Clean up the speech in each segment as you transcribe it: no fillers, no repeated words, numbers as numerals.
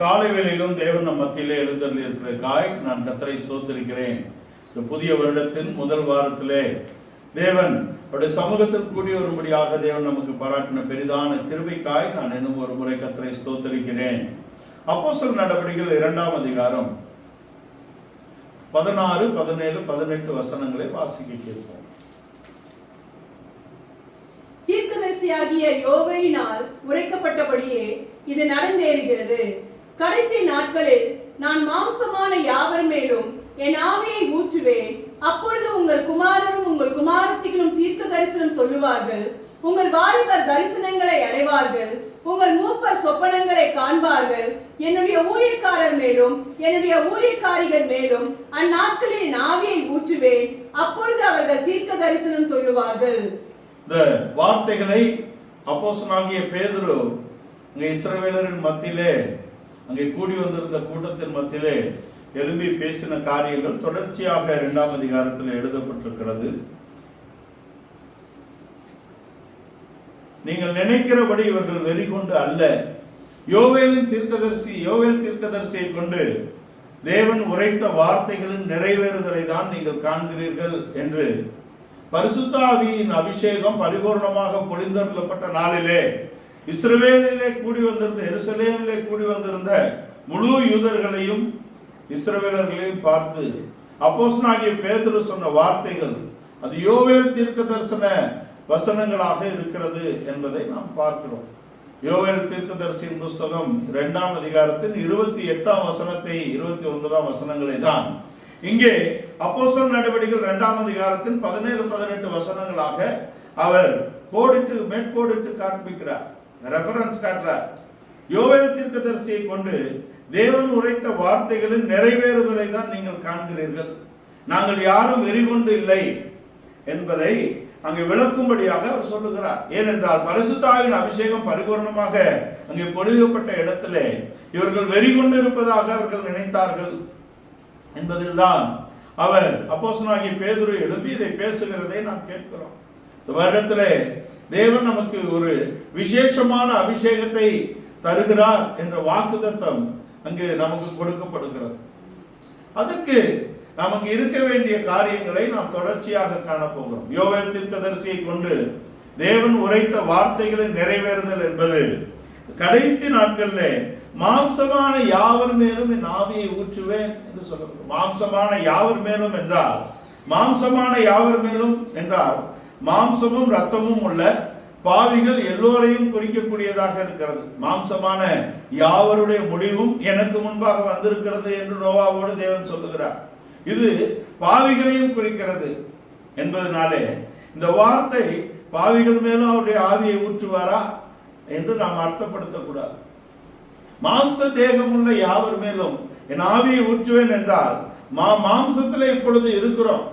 காலை வேளையிலும் தேவன் நம் மத்தியிலே எழுந்தருளியிருக்கிறதுக்காய் நான் கர்த்தரை ஸ்தோத்திரிக்கிறேன். இந்த புதிய வருடத்தின் முதல் வாரத்திலே தேவன் அவருடைய சமூகத்தில் கூடி வரும்படியாக தேவன் நமக்கு பாராட்டின பெரிதான கிருபைக்காய் நான் இன்னும் ஒரு முறை கர்த்தரை ஸ்தோத்திரிக்கிறேன். அப்போஸ்தலர் நடவடிக்கைகள் 2ஆம் அதிகாரம் 16, 17, 18 வசனங்களை வாசிக்க கேட்போம். தீர்க்கதரிசியாகிய யோவேலினால் உரைக்கப்பட்டபடியே இது நடந்தேறுகிறது. கடைசி நாட்களில் நான் மாம்சமான யாவர் மேலும் என் ஆவியை ஊற்றுவேன். அப்பொழுது உங்கள் குமாரரும் உங்கள் குமாரத்திகளும் தீர்க்க தரிசனம் சொல்லுவார்கள். உங்கள் வாலிபர் தரிசனங்களை அடைவார்கள். உங்கள் மூப்பர் சொப்பனங்களை காண்பார்கள். என்னுடைய ஊழியக்காரர் மேலும் என்னுடைய ஊழியக்காரிகள் மேலும் அந்நாட்களில் என் ஆவியை ஊற்றுவேன். அப்பொழுது அவர்கள் தீர்க்க தரிசனம் சொல்லுவார்கள். இந்த வார்த்தைகளை அப்போஸ்தலனாகிய பேதுரு இஸ்ரவேலரின் மத்தியிலே அங்கே கூடி வந்திருந்த கூட்டத்தின் மத்தியிலே எழும்பி பேசின காரியங்கள் தொடர்ச்சியாக 2ஆம் அதிகாரத்தில் எழுதப்பட்டிருக்கிறது. நீங்கள் நினைக்கிறபடி இவர்கள் வெறி கொண்டு அல்ல, யோவேல் தீர்க்கதரிசியை கொண்டு தேவன் உரைத்த வார்த்தைகளின் நிறைவேறுதலை தான் நீங்கள் காண்கிறீர்கள் என்று பரிசுத்த ஆவியின் அபிஷேகம் பரிபூர்ணமாக பொழிந்தருளப்பட்ட நாளிலே இஸ்ரவேலிலே கூடி வந்திருந்த எருசலேமிலே கூடி வந்திருந்த முழு யூதர்களையும் இஸ்ரவேலர்களையும் பார்த்து அப்போஸ்தலனாகிய பேதுரு சொன்ன வார்த்தைகள் அது யோவேல் தீர்க்க தரிசன வசனங்களாக இருக்கிறது என்பதை நாம் பார்க்கிறோம். யோவேல் தீர்க்கதரிசியின் புஸ்தகம் 2ஆம் அதிகாரத்தின் 28ஆம் வசனத்தை 29ஆம் வசனங்களை தான் இங்கே அப்போஸ்தலர் நடவடிக்கைகள் 2ஆம் அதிகாரத்தின் 17, 18 வசனங்களாக அவர் மேற்கோடிட்டு காண்பிக்கிறார், ரெஃபரன்ஸ் காட்டுறார். யோவேல் தீர்க்கதரிசியை கொண்டு தேவன் உரைத்த வார்த்தைகளின் நிறைவேறுதலை தான் நீங்கள் காண்கிறீர்கள். நாங்கள் யாரும் வெறி கொண்டு இல்லை என்பதை அங்கே விளக்கும்படியாக அவர் சொல்லுகிறார். ஏனென்றால் பரிசுத்த ஆவியின் அபிஷேகம் பரிபூர்ணமாக அங்கே பொழியப்பட்ட இடத்திலே இவர்கள் வெறி கொண்டு இருப்பதாக அவர்கள் நினைத்தார்கள் என்பதில் தான் அவர் அப்போஸ்தலனாகிய பேதுரு எழுப்பி இதை பேசுகிறதை நாம் கேட்கிறோம். இந்த வருடத்திலே தேவன் நமக்கு ஒரு விசேஷமான அபிஷேகத்தை தருகிறார் என்ற வாக்குத்தத்தம் அங்கு நமக்கு கொடுக்கப்படுகிறது. அதுக்கு நமக்கு இருக்க வேண்டிய காரியங்களை நாம் தொடர்ச்சியாக காணப்போகிறோம். யோவேல் தீர்க்கதரிசியை கொண்டு தேவன் உரைத்த வார்த்தைகளின் நிறைவேறுதல் என்பது கடைசி நாட்களில் மாம்சமான யாவர் மேலும் என் ஆவியை ஊற்றுவேன் என்று சொல்லப்படும். மாம்சமான யாவர் மேலும் என்றால் மாம்சமும் ரத்தமும் உள்ள பாவிகள் எல்லோரையும் குறிக்கக்கூடியதாக இருக்கிறது. மாம்சமான யாவருடைய முடிவும் எனக்கு முன்பாக வந்திருக்கிறது என்று நோவாவோடு தேவன் சொல்லுகிறார். இது பாவிகளையும் குறிக்கிறது என்பதனாலே இந்த வார்த்தை பாவிகள் மேலும் அவருடைய ஆவியை ஊற்றுவாரா என்று நாம் அர்த்தப்படுத்தக்கூடாது. மாம்ச தேகம் உள்ள யாவர் மேலும் என் ஆவியை ஊற்றுவேன் என்றால் மாம்சத்திலே இப்பொழுது இருக்கிறோம்,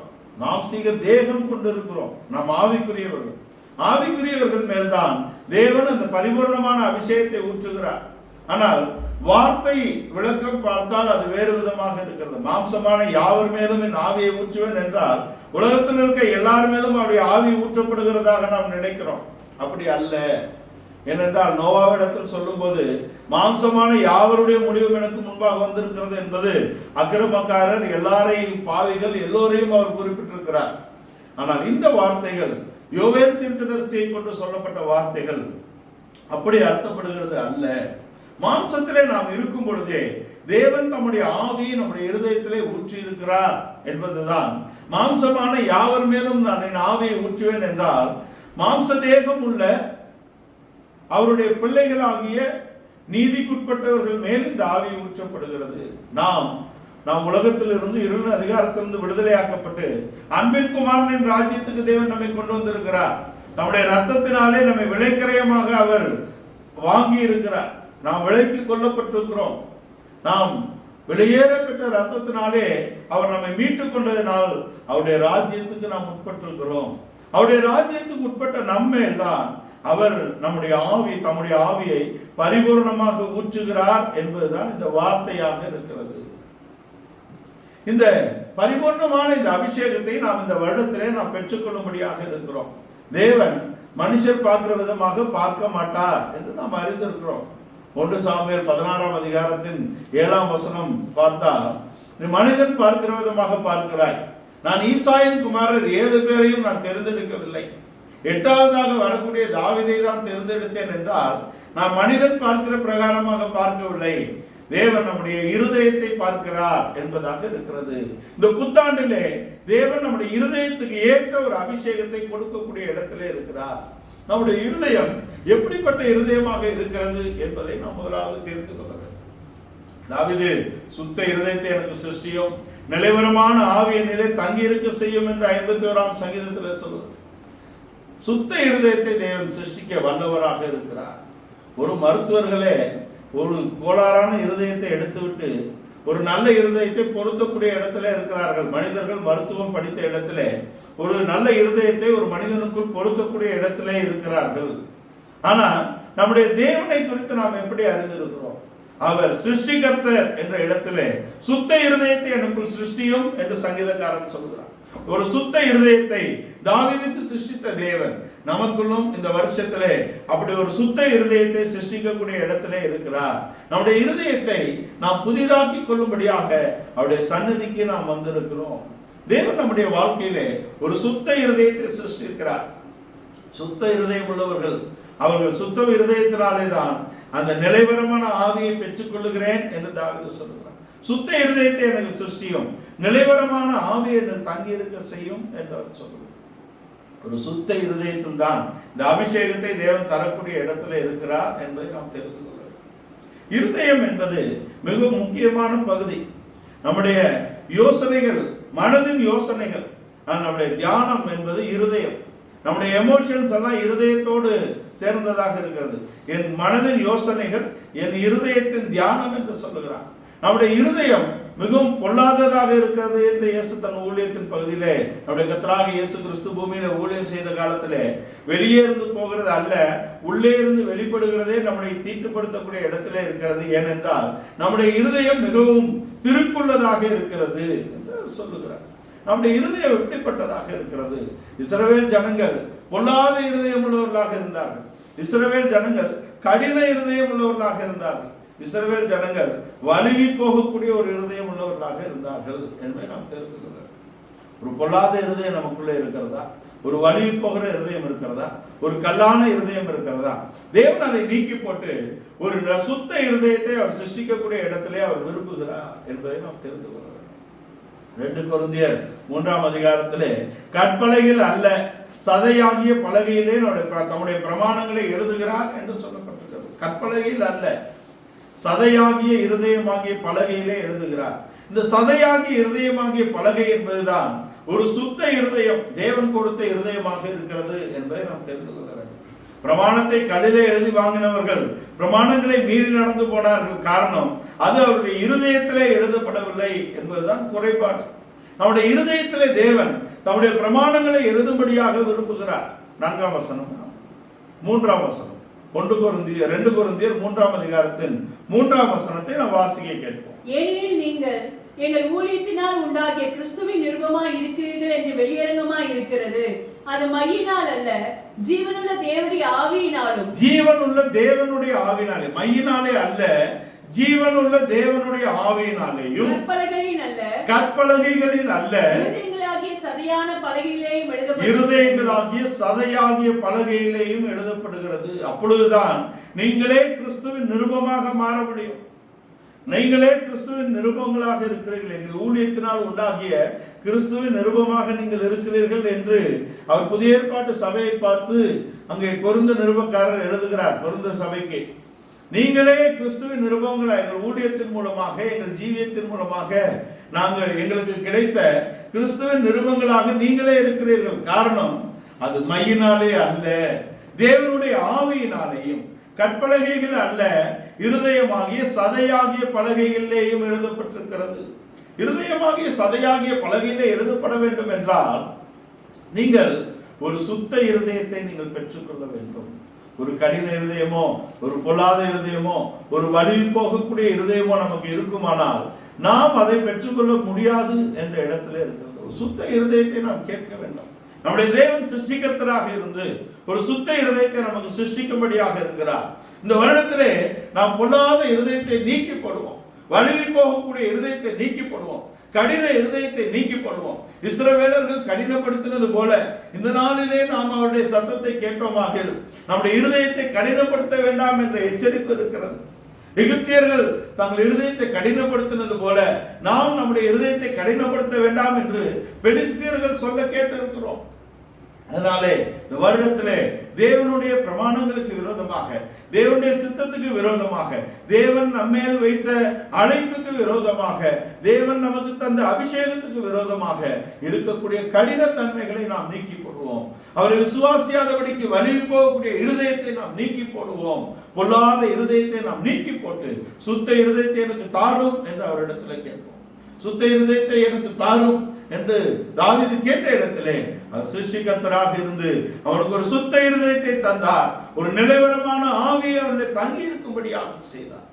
மாம்சீக தேகம் கொண்டு இருக்கிறோம், நாம் ஆவிக்குரியவர்கள் மேல்தான் தேவன் அந்த பரிபூர்ணமான அபிஷேகத்தை ஊற்றுகிறார். ஆனால் வார்த்தை விளக்கம் பார்த்தால் அது வேறு விதமாக இருக்கிறது. மாம்சமான யாவர் மேலும் என் ஆவியை ஊற்றுவேன் என்றால் உலகத்தில் இருக்க எல்லார் மேலும் அவருடைய ஆவி ஊற்றப்படுகிறதாக நாம் நினைக்கிறோம். அப்படி அல்ல. ஏனென்றால் நோவாவிடத்தில் சொல்லும் போது மாம்சமான யாவருடைய முடிவும் எனக்கு முன்பாக வந்திருக்கிறது என்பது அக்கிரமக்காரர் எல்லாரையும் பாவிகள் எல்லோரையும் அவர் குறிப்பிட்டிருக்கிறார். ஆனால் இந்த வார்த்தைகள் யோவேல் தீர்க்கதரிசியை கொண்டு சொல்லப்பட்ட வார்த்தைகள் அப்படி அர்த்தப்படுகிறது அல்ல. மாம்சத்திலே நாம் இருக்கும் பொழுதே தேவன் தம்முடைய ஆவியை நம்முடைய இருதயத்திலே ஊற்றி இருக்கிறார் என்பதுதான். மாம்சமான யாவர் மேலும் நான் என் ஆவியை ஊற்றுவேன் என்றால் மாம்ச தேகம் உள்ள அவருடைய பிள்ளைகளாகிய நீதிக்குட்பட்டவர்கள் மேல் இந்த ஆவி ஊற்றப்படுகிறது. நாம் உலகத்தில் இருந்து இருளின் அதிகாரத்திலிருந்து விடுதலையாக்கப்பட்டு அன்பின் குமாரனின் ராஜ்யத்துக்கு தேவன் நம்மை கொண்டு வந்திருக்கிறார். நம்முடைய ரத்தத்தினாலே நம்மை விலைக்கிரயமாக அவர் வாங்கி இருக்கிறார். நாம் விலைக்கு கொல்லப்பட்டிருக்கிறோம். நாம் வெளியேற பெற்ற ரத்தத்தினாலே அவர் நம்மை மீட்டுக் கொண்டதினால் அவருடைய ராஜ்யத்துக்கு நாம் உட்பட்டிருக்கிறோம். அவருடைய ராஜ்யத்துக்கு உட்பட்ட நம்மேல் தான் அவர் தம்முடைய ஆவியை பரிபூர்ணமாக ஊற்றுகிறார் என்பதுதான் இந்த வார்த்தையாக இருக்கிறது. இந்த பரிபூர்ணமான இந்த அபிஷேகத்தை நாம் இந்த வருடத்திலே நாம் பெற்றுக்கொள்ளும்படியாக இருக்கிறோம். தேவன் மனுஷர் பார்க்கிற விதமாக பார்க்க மாட்டார் என்று நாம் அறிந்திருக்கிறோம். 1 சாமுவேல் 16ஆம் அதிகாரத்தின் 7ஆம் வசனம் பார்த்தா, நீ மனிதன் பார்க்கிற விதமாக பார்க்கிறாய், நான் ஈசாயின் குமாரர் 7 பேரையும் நான் தேர்ந்தெடுக்கவில்லை, 8ஆவதாக வரக்கூடிய தாவீதை தான் தேர்ந்தெடுத்தேன் என்றால் நான் மனிதன் பார்க்கிற பிரகாரமாக பார்க்கவில்லை, தேவன் நம்முடைய இருதயத்தை பார்க்கிறார் என்பதாக இருக்கிறது. இந்த புத்தாண்டிலே தேவன் நம்முடைய இருதயத்துக்கு ஏற்ற ஒரு அபிஷேகத்தை கொடுக்கக்கூடிய இடத்திலே இருக்கிறார். நம்முடைய இருதயம் எப்படிப்பட்ட இருதயமாக இருக்கிறது என்பதை நாம் முதலாவது தெரிந்து கொள்ள வேண்டும். தாவீது சுத்த இருதயத்தை எனக்கு சிருஷ்டியும் நிலைவரமான ஆவியினிலே தங்கி இருக்க செய்யும் என்று 51ஆம் சங்கீதத்தில் சொல்லுவது. சுத்த இருதயத்தை தேவன் சிருஷ்டிக்க வல்லவராக இருக்கிறார். ஒரு மருத்துவர்களே ஒரு கோளாறான இருதயத்தை எடுத்துவிட்டு ஒரு நல்ல இருதயத்தை பொருத்தக்கூடிய இடத்துல இருக்கிறார்கள். மனிதர்கள் மருத்துவம் படித்த இடத்துல ஒரு நல்ல இருதயத்தை ஒரு மனிதனுக்குள் பொருத்தக்கூடிய இடத்துல இருக்கிறார்கள். ஆனா நம்முடைய தேவனை குறித்து நாம் எப்படி அறிந்திருக்கிறோம்? அவர் சிருஷ்டிகர்த்தர் என்ற இடத்துல சுத்த இருதயத்தை எனக்குள் சிருஷ்டியும் என்று சங்கீதக்காரன் சொல்கிறார். ஒரு சுத்த இருதயத்தை தாவீதுக்கு சிருஷ்டித்த தேவன் நமக்குள்ளும் இந்த வருஷத்திலே அப்படி ஒரு சுத்த இருதயத்தை சிருஷ்டிக்கக்கூடிய இடத்திலே இருக்கிறார். நம்முடைய இருதயத்தை நாம் புதிதாக்கி கொள்ளும்படியாக அவருடைய சந்நிதிக்கு நாம் வந்திருக்கிறோம். தேவன் நம்முடைய வாழ்க்கையிலே ஒரு சுத்த இருதயத்தை சிருஷ்டிக்கிறார். சுத்த இருதயம் உள்ளவர்கள் அவர்கள் சுத்த இருதயத்தினாலே தான் அந்த நிலைவரமான ஆவியை பெற்றுக் கொள்ளுகிறேன் என்று தாவீது சொல்கிறார். சுத்த இருதயத்தை எனக்கு சிருஷ்டியும் நிலைவரமான ஆவியை தங்கி இருக்க செய்யும் என்று அவர் சொல்லுவார். ஒரு சுத்த இருதயத்தில் தான் இந்த அபிஷேகத்தை தேவன் தரக்கூடிய இடத்துல இருக்கிறார் என்பதை நாம் தெரிந்து கொள்ள வேண்டும். இருதயம் என்பது மிக முக்கியமான பகுதி. நம்முடைய யோசனைகள், மனதின் யோசனைகள், நம்முடைய தியானம் என்பது இருதயம். நம்முடைய எமோஷன்ஸ் எல்லாம் இருதயத்தோடு சேர்ந்ததாக இருக்கிறது. என் மனதின் யோசனைகள் என் இருதயத்தின் தியானம் என்று சொல்லுகிறார். நம்முடைய இருதயம் மிகவும் பொல்லாததாக இருக்கிறது என்று இயேசு தன் ஊழியத்தின் பகுதியிலே நம்முடைய கர்த்தராகிய இயேசு கிறிஸ்து பூமியில ஊழியம் செய்த காலத்திலே வெளியே இருந்து போகிறது அல்ல, உள்ளே இருந்து வெளிப்படுகிறதே நம்முடைய தீட்டுப்படுத்தக்கூடிய இடத்திலே இருக்கிறது. ஏனென்றால் நம்முடைய இருதயம் மிகவும் திருக்குள்ளதாக இருக்கிறது என்று சொல்லுகிறார். நம்முடைய இருதயம் எப்படிப்பட்டதாக இருக்கிறது? இஸ்ரவேல் ஜனங்கள் பொல்லாத இருதயம் உள்ளவர்களாக இருந்தார்கள். இஸ்ரவேல் ஜனங்கள் கடின இருதயம் உள்ளவர்களாக இருந்தார்கள். இஸ்ரவேல் ஜனங்கள் வலுவி போகக்கூடிய ஒரு இருதயம் உள்ளவர்களாக இருந்தார்கள் என்பதை நாம் தெரிந்து கொள்ள வேண்டும். ஒரு பொல்லாத இருதயம் நமக்குள்ளே இருக்கிறதா? ஒரு வலுவி போகிற இருதயம் இருக்கிறதா? ஒரு கல்லான இருதயம் இருக்கிறதா? தேவன் அதை நீக்கி போட்டு ஒரு சுத்த இருதயத்தை அவர் சிருஷ்டிக்கக்கூடிய இடத்திலே அவர் விரும்புகிறார் என்பதை நாம் தெரிந்து கொள்ள வேண்டும். 2 கொரிந்தியர் 3ஆம் அதிகாரத்திலே கற்பலகையில் அல்ல சதையாகிய பலகையிலே தம்முடைய பிரமாணங்களை எழுதுகிறார் என்று சொல்லப்பட்டிருக்கிறது. கற்பலகையில் அல்ல, சதையாகிய இருதயமாகிய பலகையிலே எழுதுகிறார். இந்த சதையாகிய இருதயமாகிய பலகை என்பதுதான் ஒரு சுத்த இருதயம், தேவன் கொடுத்த இருதயமாக இருக்கிறது என்பதை நாம் தெரிந்து கொள்ள வேண்டும். பிரமாணத்தை கல்லிலே எழுதி வாங்கினவர்கள் பிரமாணங்களை மீறி நடந்து போனார்கள். காரணம், அது அவருடைய இருதயத்திலே எழுதப்படவில்லை என்பதுதான் குறைபாடு. நம்முடைய இருதயத்திலே தேவன் தம்முடைய பிரமாணங்களை எழுதும்படியாக விரும்புகிறார். 4ஆம் வசனம், 3ஆம் வசனம், 2 கொரிந்தியர் 3ஆம் அதிகாரத்தின் 3ஆம் வசனத்தை நாம் வாசிக்க கேட்போம். ஏனெனில் நீங்கள் எங்கள் ஊழியத்தினால் உண்டாகிய கிறிஸ்துவின் நிருபமாய் இருக்கிறீர்கள் என்று வெளியரங்கமாய் இருக்கிறது. அது மையினால் அல்ல, ஜீவனுள்ள தேவனுடைய ஆவியினாலும். ஜீவனுள்ள தேவனுடைய ஆவியினாலே, மையினாலே அல்ல, ஜீவனுள்ள தேவனுடைய ஆவியினாலேயும், கற்பலகைகளில் அல்ல, கற்பலகைகளில் அல்ல, இருதயங்களாகிய சதையான பலகையிலேயும் இருதயங்களாகிய சதையாகிய பலகையிலேயும் எழுதப்படுகிறது. அப்பொழுதுதான் நீங்களே கிறிஸ்துவின் நிருபமாக மாற முடியும். நீங்களே கிறிஸ்துவின் நிருபங்களாக இருக்கிறீர்கள். எங்கள் ஊழியத்தினால் உண்டாகிய கிறிஸ்துவின் நிருபமாக நீங்கள் இருக்கிறீர்கள் என்று அவர் புதிய ஏற்பாட்டு சபையை பார்த்து அங்கே கொரிந்து நிருபக்காரர் எழுதுகிறார். கொரிந்து சபைக்கு நீங்களே கிறிஸ்துவின் நிருபங்களாக, எங்கள் ஊழியத்தின் மூலமாக, எங்கள் ஜீவியத்தின் மூலமாக நாங்கள் எங்களுக்கு கிடைத்த கிறிஸ்துவின் நிருபங்களாக நீங்களே இருக்கிறீர்கள். காரணம், அது மையினாலே அல்ல, தேவனுடைய ஆவியினாலேயும், கற்பலகைகள் அல்ல, இருதயமாகிய சதையாகிய பலகையிலேயும் எழுதப்பட்டிருக்கிறது. இருதயமாகிய சதையாகிய பலகையிலே எழுதப்பட வேண்டும் என்றால் நீங்கள் ஒரு சுத்த இருதயத்தை நீங்கள் பெற்றுக்கொள்ள வேண்டும். ஒரு கடின இருதயமோ, ஒரு பொல்லாத இருதயமோ, ஒரு வழி போகக்கூடிய இருதயமோ நமக்கு இருக்குமானால் நாம் அதை பெற்றுக்கொள்ள முடியாது என்ற இடத்துல இருக்கிறது. ஒரு சுத்த இருதயத்தை நாம் கேட்க வேண்டும். நம்முடைய தேவன் சிருஷ்டிகர்த்தராக இருந்து ஒரு சுத்த இருதயத்தை நமக்கு சிருஷ்டிக்கும்படியாக இருக்கிறார். இந்த வருடத்திலே நாம் பொல்லாத இருதயத்தை நீக்கி போடுவோம். வழுவி போகக்கூடிய இருதயத்தை நீக்கி போடுவோம். கடின இருதயத்தை நீக்கி போடுவோம். இஸ்ரவேலர்கள் கடினப்படுத்தினது போல இந்த நாளிலே நாம் அவருடைய சத்தத்தை கேட்டோமாக நம்முடைய இருதயத்தை கடினப்படுத்த வேண்டாம் என்ற எச்சரிப்பு இருக்கிறது. எகிப்தியர்கள் தங்கள் இருதயத்தை கடினப்படுத்தினது போல நாம் நம்முடைய இருதயத்தை கடினப்படுத்த வேண்டாம் என்று பெலிஸ்தியர்கள் சொல்ல கேட்டிருக்கிறோம். அதனாலே இந்த வருடத்திலே தேவனுடைய பிரமாணங்களுக்கு விரோதமாக, தேவனுடைய சித்தத்துக்கு விரோதமாக, தேவன் நம்மேல் வைத்த அழைப்புக்கு விரோதமாக, தேவன் நமக்கு தந்த அபிஷேகத்துக்கு விரோதமாக இருக்கக்கூடிய கடின தன்மைகளை நாம் நீக்கி போடுவோம். அவரை விசுவாசியாதபடிக்கு வலிவு போகக்கூடிய இருதயத்தை நாம் நீக்கி போடுவோம். பொல்லாத இருதயத்தை நாம் நீக்கி போட்டு சுத்த இருதயத்தை எனக்கு தாரும் என்று அவரிடத்தில் கேட்போம். சுத்த இருதயத்தை எனக்கு தாரும் என்று தாவீது கேட்ட இடத்திலே அவர் சிருஷ்டிகர்த்தராக இருந்து அவனுக்கு ஒரு சுத்த இருதயத்தை தந்தார். ஒரு நிலைவரமான ஆவியை அவர்களை தங்கி இருக்கும்படியாக செய்தார்.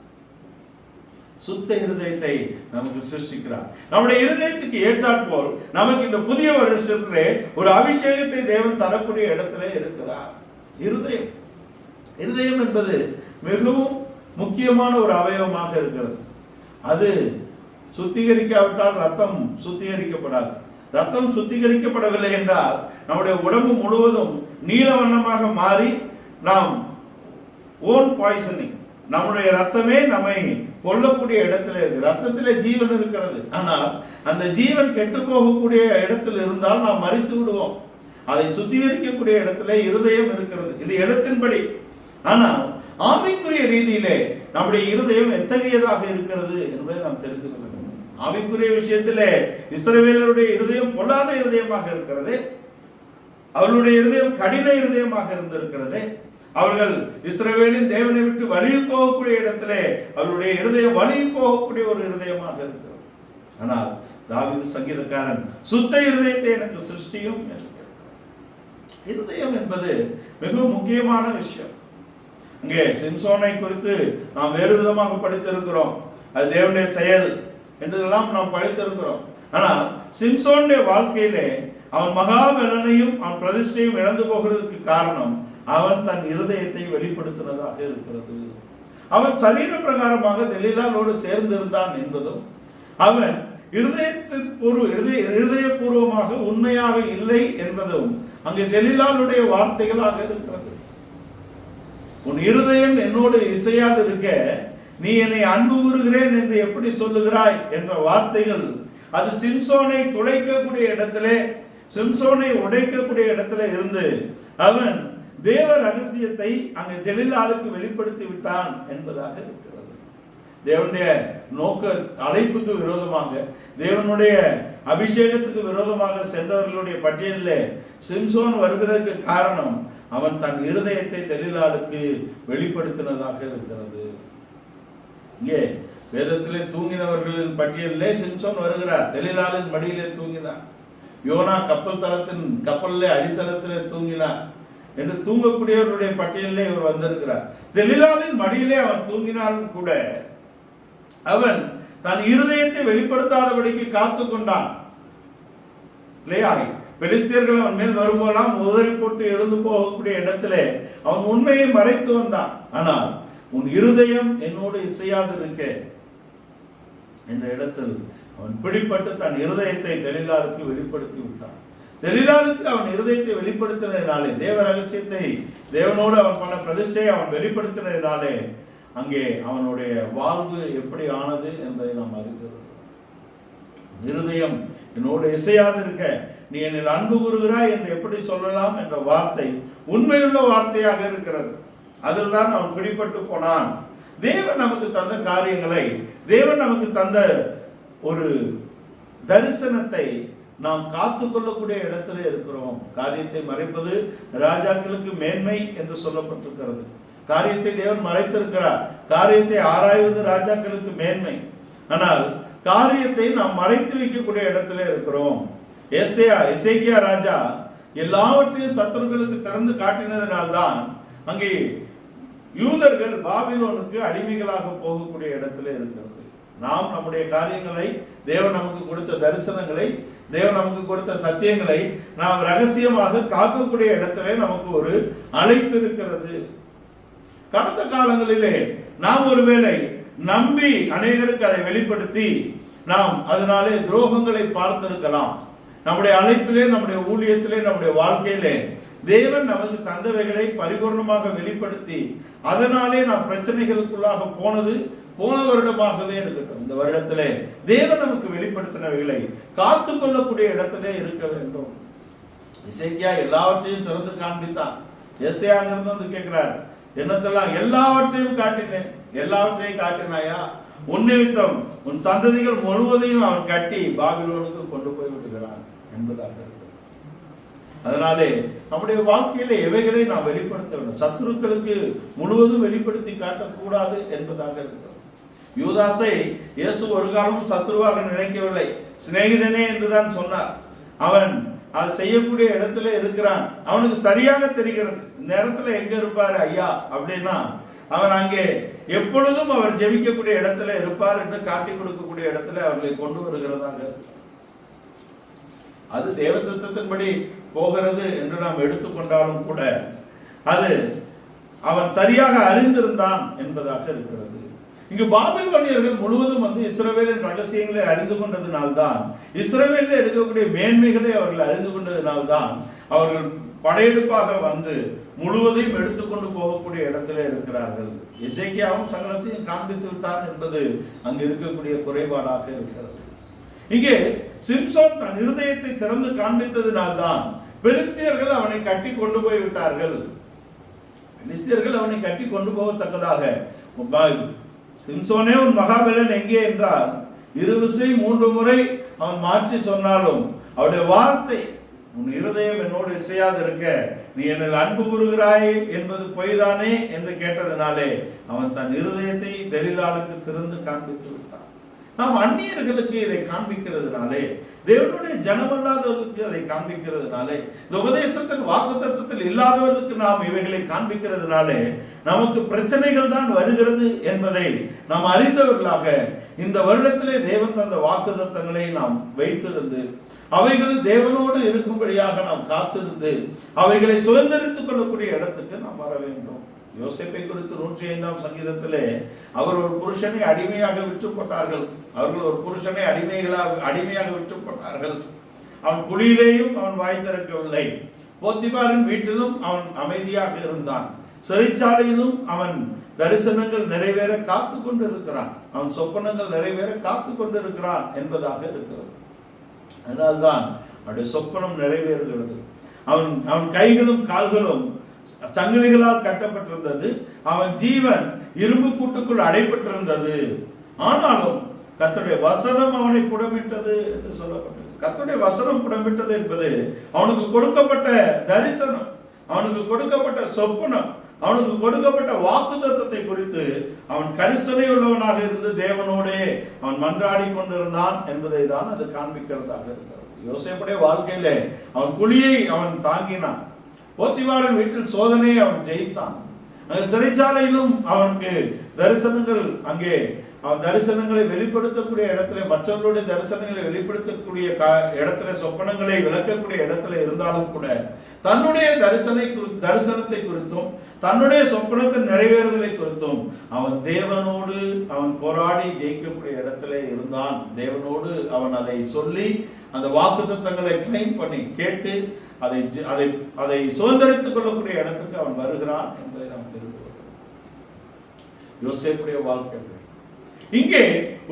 சுத்த இருதயத்தை நமக்கு சிருஷ்டிக்கிறார். நம்முடைய இருதயத்துக்கு ஏற்றாற்போல் நமக்கு இந்த புதிய வருஷத்திலே ஒரு அபிஷேகத்தை தேவன் தரக்கூடிய இடத்திலே இருக்கிறார். இருதயம் இருதயம் என்பது மிகவும் முக்கியமான ஒரு அவயவமாக இருக்கிறது. அது சுத்திகரிக்காவிட்டால் ரத்தம் சுத்திகரிக்கப்படாது. ரத்தம் சுத்திகரிக்கப்படவில்லை என்றால் நம்முடைய உடம்பு முழுவதும் நீல வண்ணமாக மாறி நாம் ஓன் பாய்சனிங், நம்முடைய ரத்தமே நம்மை கொல்லக்கூடிய இடத்துல இருக்கு. ரத்தத்திலே ஜீவன் இருக்கிறது. ஆனால் அந்த ஜீவன் கெட்டு போகக்கூடிய இடத்தில் இருந்தால் நாம் மரித்து விடுவோம். அதை சுத்திகரிக்கக்கூடிய இடத்துல இருதயம் இருக்கிறது. இது எழுத்தின்படி. ஆனால் ஆவிக்குரிய ரீதியிலே நம்முடைய இருதயம் எத்தகையதாக இருக்கிறது என்பதை நாம் தெரிந்து கொள்ள வேண்டும். ஆவிக்குரிய விஷயத்திலே இஸ்ரவேலருடைய இருதயம் பொல்லாத இருதயமாக இருக்கிறது. அவர்களுடைய இருதயம் கடின இருதயமாக இருந்திருக்கிறது. அவர்கள் இஸ்ரவேலின் தேவனை விட்டு வலிவு போகக்கூடிய இடத்திலே அவர்களுடைய இருதயம் வலிவு போகக்கூடிய ஒரு இருதயமாக இருக்கிறது. ஆனால் தாவீது சங்கீதக்காரன் சுத்த இருதயத்தை எனக்கு சிருஷ்டியும் என்று கேட்கிறார். இருதயம் என்பது மிகவும் முக்கியமான விஷயம். இங்கே சிம்சோனை குறித்து நாம் வேறு விதமாக படித்திருக்கிறோம். அது தேவனுடைய செயல் என்றெல்லாம் நாம் படித்திருக்கிறோம். ஆனால் சிம்சோனுடைய வாழ்க்கையிலே அவன் மகாபலனையும் அவன் பிரதிஷ்டையும் இழந்து போகிறதுக்கு காரணம் அவன் தன் இருதயத்தை வெளிப்படுத்தினதாக இருக்கிறது. அவன் சரீர பிரகாரமாக தெலீலாளோடு சேர்ந்து இருந்தான் என்பதும் அவன் இருதயபூர்வமாக உண்மையாக இல்லை என்பதும் அங்கே தெலீலாளுடைய வார்த்தைகளாக இருக்கிறது. உன் இருதயம் என்னோடு இசையாது இருக்க நீ என்னை அன்பு கூறுகிறேன் என்று எப்படி சொல்லுகிறாய் என்ற வார்த்தைகள் அது சிம்சோனை துளைக்கக்கூடிய இடத்திலே, சிம்சோனை உடைக்கக்கூடிய இடத்திலே இருந்து அவன் தேவ ரகசியத்தை அங்கு தெலீலாளுக்கு வெளிப்படுத்தி விட்டான் என்பதாக இருக்கிறது. தேவனுடைய நோக்க அழைப்புக்கு விரோதமாக, தேவனுடைய அபிஷேகத்துக்கு விரோதமாக சென்றவர்களுடைய பட்டியலிலே சிம்சோன் வருவதற்கு காரணம் அவன் தன் இருதயத்தை தெலீலாளுக்கு வெளிப்படுத்தினதாக இருக்கிறது. இங்கே வேதத்திலே தூங்கினவர்களின் பட்டியலிலே சிம்சோன் வருகிறார். தெலீலாளின் மடியிலே தூங்கினார். யோனா கப்பலிலே அடித்தளத்திலே தூங்கினார் என்று தூங்கக்கூடியவர்களுடைய பட்டியலிலே இவர் வந்திருக்கிறார். தெலீலாளின் மடியிலே அவன் தூங்கினாலும் கூட அவன் தன் இருதயத்தை வெளிப்படுத்தாதபடிக்கு காத்து கொண்டான். பெலிஸ்தியர்கள் அவன் மேல் வரும்போதெல்லாம் உதறி போட்டு எழுந்து போகக்கூடிய இடத்திலே அவன் உண்மையை மறைத்து வந்தான். ஆனால் உன் இருதயம் என்னோடு இசையாது இருக்க என்ற இடத்தில் அவன் பிடிப்பட்டு தன் இருதயத்தை தெலீலாளுக்கு வெளிப்படுத்தி விட்டான். தெலீலாளுக்கு அவன் இருதயத்தை வெளிப்படுத்தினதினாலே, தேவ ரகசியத்தை தேவனோடு அவன் பண்ண பிரதிஷ்டையை அவன் வெளிப்படுத்தினதினாலே அங்கே அவனுடைய வாழ்வு எப்படி ஆனது என்பதை நாம் அறிகிறோம். இருதயம் என்னோடு இசையாது இருக்க நீ என்னில் அன்பு கூறுகிறாய் என்று எப்படி சொல்லலாம் என்ற வார்த்தை உண்மையுள்ள வார்த்தையாக இருக்கிறது. அதில் தான் அவன் பிடிபட்டு போனான். தேவன் நமக்கு தந்த காரியங்களை, தேவன் நமக்கு தந்த ஒரு தரிசனத்தை நாம் காத்து கொள்ளக்கூடிய இடத்துல இருக்கிறோம். காரியத்தை மறைப்பது ராஜாக்களுக்கு மேன்மை என்று சொல்லப்பட்டிருக்கிறது. காரியத்தை தேவன் மறைத்திருக்கிறார். காரியத்தை ஆராய்வது ராஜாக்களுக்கு மேன்மை. ஆனால் காரியத்தை நாம் மறைத்து வைக்கக்கூடிய இடத்துல இருக்கிறோம். எசேக்கியா ராஜா எல்லாவற்றையும் சத்துருக்களுக்கு திறந்து காட்டினதினால்தான் அங்கே யூதர்கள் பாபிலோனுக்கு அடிமைகளாக போகக்கூடிய இடத்துல இருக்கிறது. நாம் நம்முடைய காரியங்களை, தேவன் நமக்கு கொடுத்த தரிசனங்களை, தேவன் நமக்கு கொடுத்த சத்தியங்களை நாம் ரகசியமாக காக்கக்கூடிய இடத்துல நமக்கு ஒரு அழைப்பு இருக்கிறது. கடந்த காலங்களிலே நாம் ஒருவேளை நம்பி அநேகருக்கு அதை வெளிப்படுத்தி நாம் அதனாலே துரோகங்களை பார்த்திருக்கலாம். நம்முடைய அழைப்பிலே, நம்முடைய ஊழியத்திலே, நம்முடைய வாழ்க்கையிலே தேவன் நமக்கு தந்தவைகளை பரிபூர்ணமாக வெளிப்படுத்தி அதனாலே நாம் பிரச்சனைகளுக்குள்ளாக போன வருடமாகவே இருக்கட்டும். இந்த வருடத்திலே தேவன் நமக்கு வெளிப்படுத்தினவைகளை காத்து கொள்ளக்கூடிய இடத்திலே இருக்க வேண்டும். எசேக்கியா எல்லாவற்றையும் திறந்து காண்பித்தான். எசேயாங்கிறது வந்து கேட்கிறார், என்னத்தெல்லாம்? எல்லாவற்றையும் காட்டினேன். எல்லாவற்றையும் காட்டினாயா? உன் நிமித்தம் உன் சந்ததிகள் முழுவதையும் அவன் கட்டி பாபிலோனுக்கு கொண்டு போய் விடுகிறான் என்பதாக இருக்கிறது. அதனாலே நம்முடைய வாழ்க்கையில எவைகளை நாம் வெளிப்படுத்த வேண்டும், சத்துருக்களுக்கு முழுவதும் வெளிப்படுத்தி காட்டக்கூடாது என்பதாக இருக்கிறது. யூதாசை இயேசு ஒரு காலமும் சத்துருவாக நினைக்கவில்லை, சிநேகிதனே என்றுதான் சொன்னார். அவன் அது செய்யக்கூடிய இடத்துல இருக்கிறான். அவனுக்கு சரியாக தெரிகிறது நேரத்துல எங்க இருப்பாரு ஐயா அப்படின்னா, அவன் அங்கே எப்பொழுதும் அவர் ஜெபிக்கக்கூடிய இடத்துல இருப்பார் என்று காட்டி கொடுக்கக்கூடிய இடத்துல அவர்களை கொண்டு வருகிறதாக. அது தேவ சித்தத்தின்படி போகிறது என்று நாம் எடுத்துக்கொண்டாலும் கூட அது அவன் சரியாக அறிந்திருந்தான் என்பதாக இருக்கிறது. இங்கு பாபிலோனியர்கள் முழுவதும் வந்து இஸ்ரவேலின் ரகசியங்களை அறிந்து கொண்டதினால்தான், இஸ்ரவேலில் இருக்கக்கூடிய மேன்மைகளை அவர்கள் அறிந்து கொண்டதினால்தான் அவர்கள் படையெடுப்பாக வந்து முழுவதையும் எடுத்துக்கொண்டு போகக்கூடிய இடத்துல இருக்கிறார்கள். எசேக்கியாவும் சகலத்தையும் காண்பித்து விட்டான் என்பது அங்கு இருக்கக்கூடிய குறைபாடாக இருக்கிறது. இங்கே சிம்சோன் தன் இருதயத்தை திறந்து காண்பித்ததினால்தான் பெலிஸ்தியர்கள் அவனை கட்டி கொண்டு போய் விட்டார்கள். பெலிஸ்தியர்கள் அவனை கட்டி கொண்டு போகத்தக்கதாக, சிம்சோனே உன் மகாபலன் எங்கே என்றால் 2 விசை 3 முறை அவன் மாற்றி சொன்னாலும் அவருடைய வார்த்தை, உன் இருதயம் என்னோடு இசையாது இருக்க நீ என்னில் அன்பு கூறுகிறாய் என்பது பொய்தானே என்று கேட்டதினாலே அவன் தன் இருதயத்தை தெலீலாளுக்கு திறந்து காண்பித்து விட்டான். நாம் அந்நியர்களுக்கு இதை காண்பிக்கிறதுனாலே, தேவனுடைய ஜனமல்லாதவர்களுக்கு அதை காண்பிக்கிறதுனாலே, இந்த உபதேசத்தின் வாக்குத்தத்தத்தில் இல்லாதவர்களுக்கு நாம் இவைகளை காண்பிக்கிறதுனாலே நமக்கு பிரச்சனைகள் தான் வருகிறது என்பதை நாம் அறிந்தவர்களாக இந்த வருடத்திலே தேவன் தந்த வாக்குத்தத்தங்களை நாம் வைத்திருந்து அவைகள் தேவனோடு இருக்கும்படியாக நாம் காத்திருந்து அவைகளை சுதந்திரித்துக் கொள்ளக்கூடிய இடத்துக்கு நாம் வர வேண்டும். யோசேப்பை குறித்து 105ஆம் சங்கீதத்திலே அவர் ஒரு புருஷனை அடிமையாக விற்று போட்டார்கள். அவர்கள் ஒரு புருஷனை அடிமையாக விற்று போட்டார்கள். அவன் குழியிலேயும் அவன் வாய் திறக்கவில்லை. போத்திபாரின் வீட்டிலும் அவன் அமைதியாக இருந்தான். சிறைச்சாலையிலும் அவன் தரிசனங்கள் நிறைவேற காத்து கொண்டு இருக்கிறான். அவன் சொப்பனங்கள் நிறைவேற காத்து கொண்டு இருக்கிறான் என்பதாக இருக்கிறது. அதனால்தான் அவருடைய சொப்பனம் நிறைவேறுகிறது. அவன் கைகளும் கால்களும் சங்கிலிகளால் கட்டப்பட்டிருந்தது. அவன் ஜீவன் இரும்பு கூட்டுக்குள் அடைபட்டிருந்தது. ஆனாலும் கர்த்தருடைய வசனம் அவனை புடமிட்டது என்று சொல்லப்பட்டது. கர்த்தருடைய வசனம் புடமிட்டது என்பது அவனுக்கு கொடுக்கப்பட்ட தரிசனம், அவனுக்கு கொடுக்கப்பட்ட சொப்பனம், அவனுக்கு கொடுக்கப்பட்ட வாக்குத்தத்தத்தை குறித்து அவன் கரிசனை உள்ளவனாக இருந்து தேவனோடே அவன் மன்றாடி கொண்டிருந்தான் என்பதை தான் அது காண்பிக்கிறதாக இருக்கிறது. யோசேப்புடைய வாழ்க்கையில அவன் குழியை அவன் தாங்கினான். போத்திபாரின் வீட்டில் சோதனையை அவன் ஜெயித்தான். சிறைச்சாலையிலும் அவனுக்கு தரிசனங்கள், அங்கே அவன் தரிசனங்களை வெளிப்படுத்தக்கூடிய இடத்துல, மற்றவர்களுடைய தரிசனங்களை வெளிப்படுத்தக்கூடிய இடத்துல, சொப்பனங்களை விளக்கக்கூடிய இடத்துல இருந்தாலும் கூட தன்னுடைய தரிசனத்தை குறித்தும் தன்னுடைய சொப்பனத்தின் நிறைவேறுதலை குறித்தும் அவன் தேவனோடு அவன் போராடி ஜெயிக்கக்கூடிய இடத்துல இருந்தான். தேவனோடு அவன் அதை சொல்லி அந்த வாக்குத்தத்தங்களை கிளைம் பண்ணி கேட்டு அதை சுதந்திரித்துக் கொள்ளக்கூடிய இடத்துக்கு அவன் வருகிறான் என்பதை நாம் தெரிந்து கொள்கிறோம். யோசேப்புடைய வாழ்க்கை இங்கே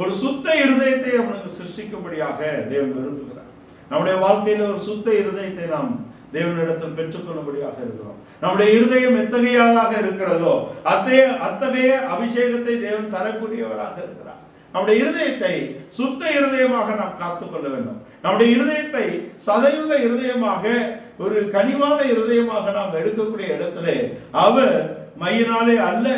ஒரு சுத்த இருதயத்தை அவனுக்கு சிருஷ்டிக்கும்படியாக தேவன் விரும்புகிறார். நம்முடைய வாழ்க்கையில ஒரு சுத்த இருதயத்தை நாம் தேவனிடத்தில் பெற்றுக்கொள்ளும்படியாக இருக்கிறோம். நம்முடைய இருதயம் எத்தகையதாக இருக்கிறதோ அத்தகைய அபிஷேகத்தை தேவன் தரக்கூடியவராக இருக்கிறார். நம்முடைய இருதயத்தை சுத்த இருதயமாக நாம் காத்துக்கொள்ள வேண்டும். நம்முடைய இருதயத்தை சதையுள்ள இருதயமாக, ஒரு கனிவான இருதயமாக நாம் எடுக்கக்கூடிய இடத்திலே அவர் மையினாலே அல்ல,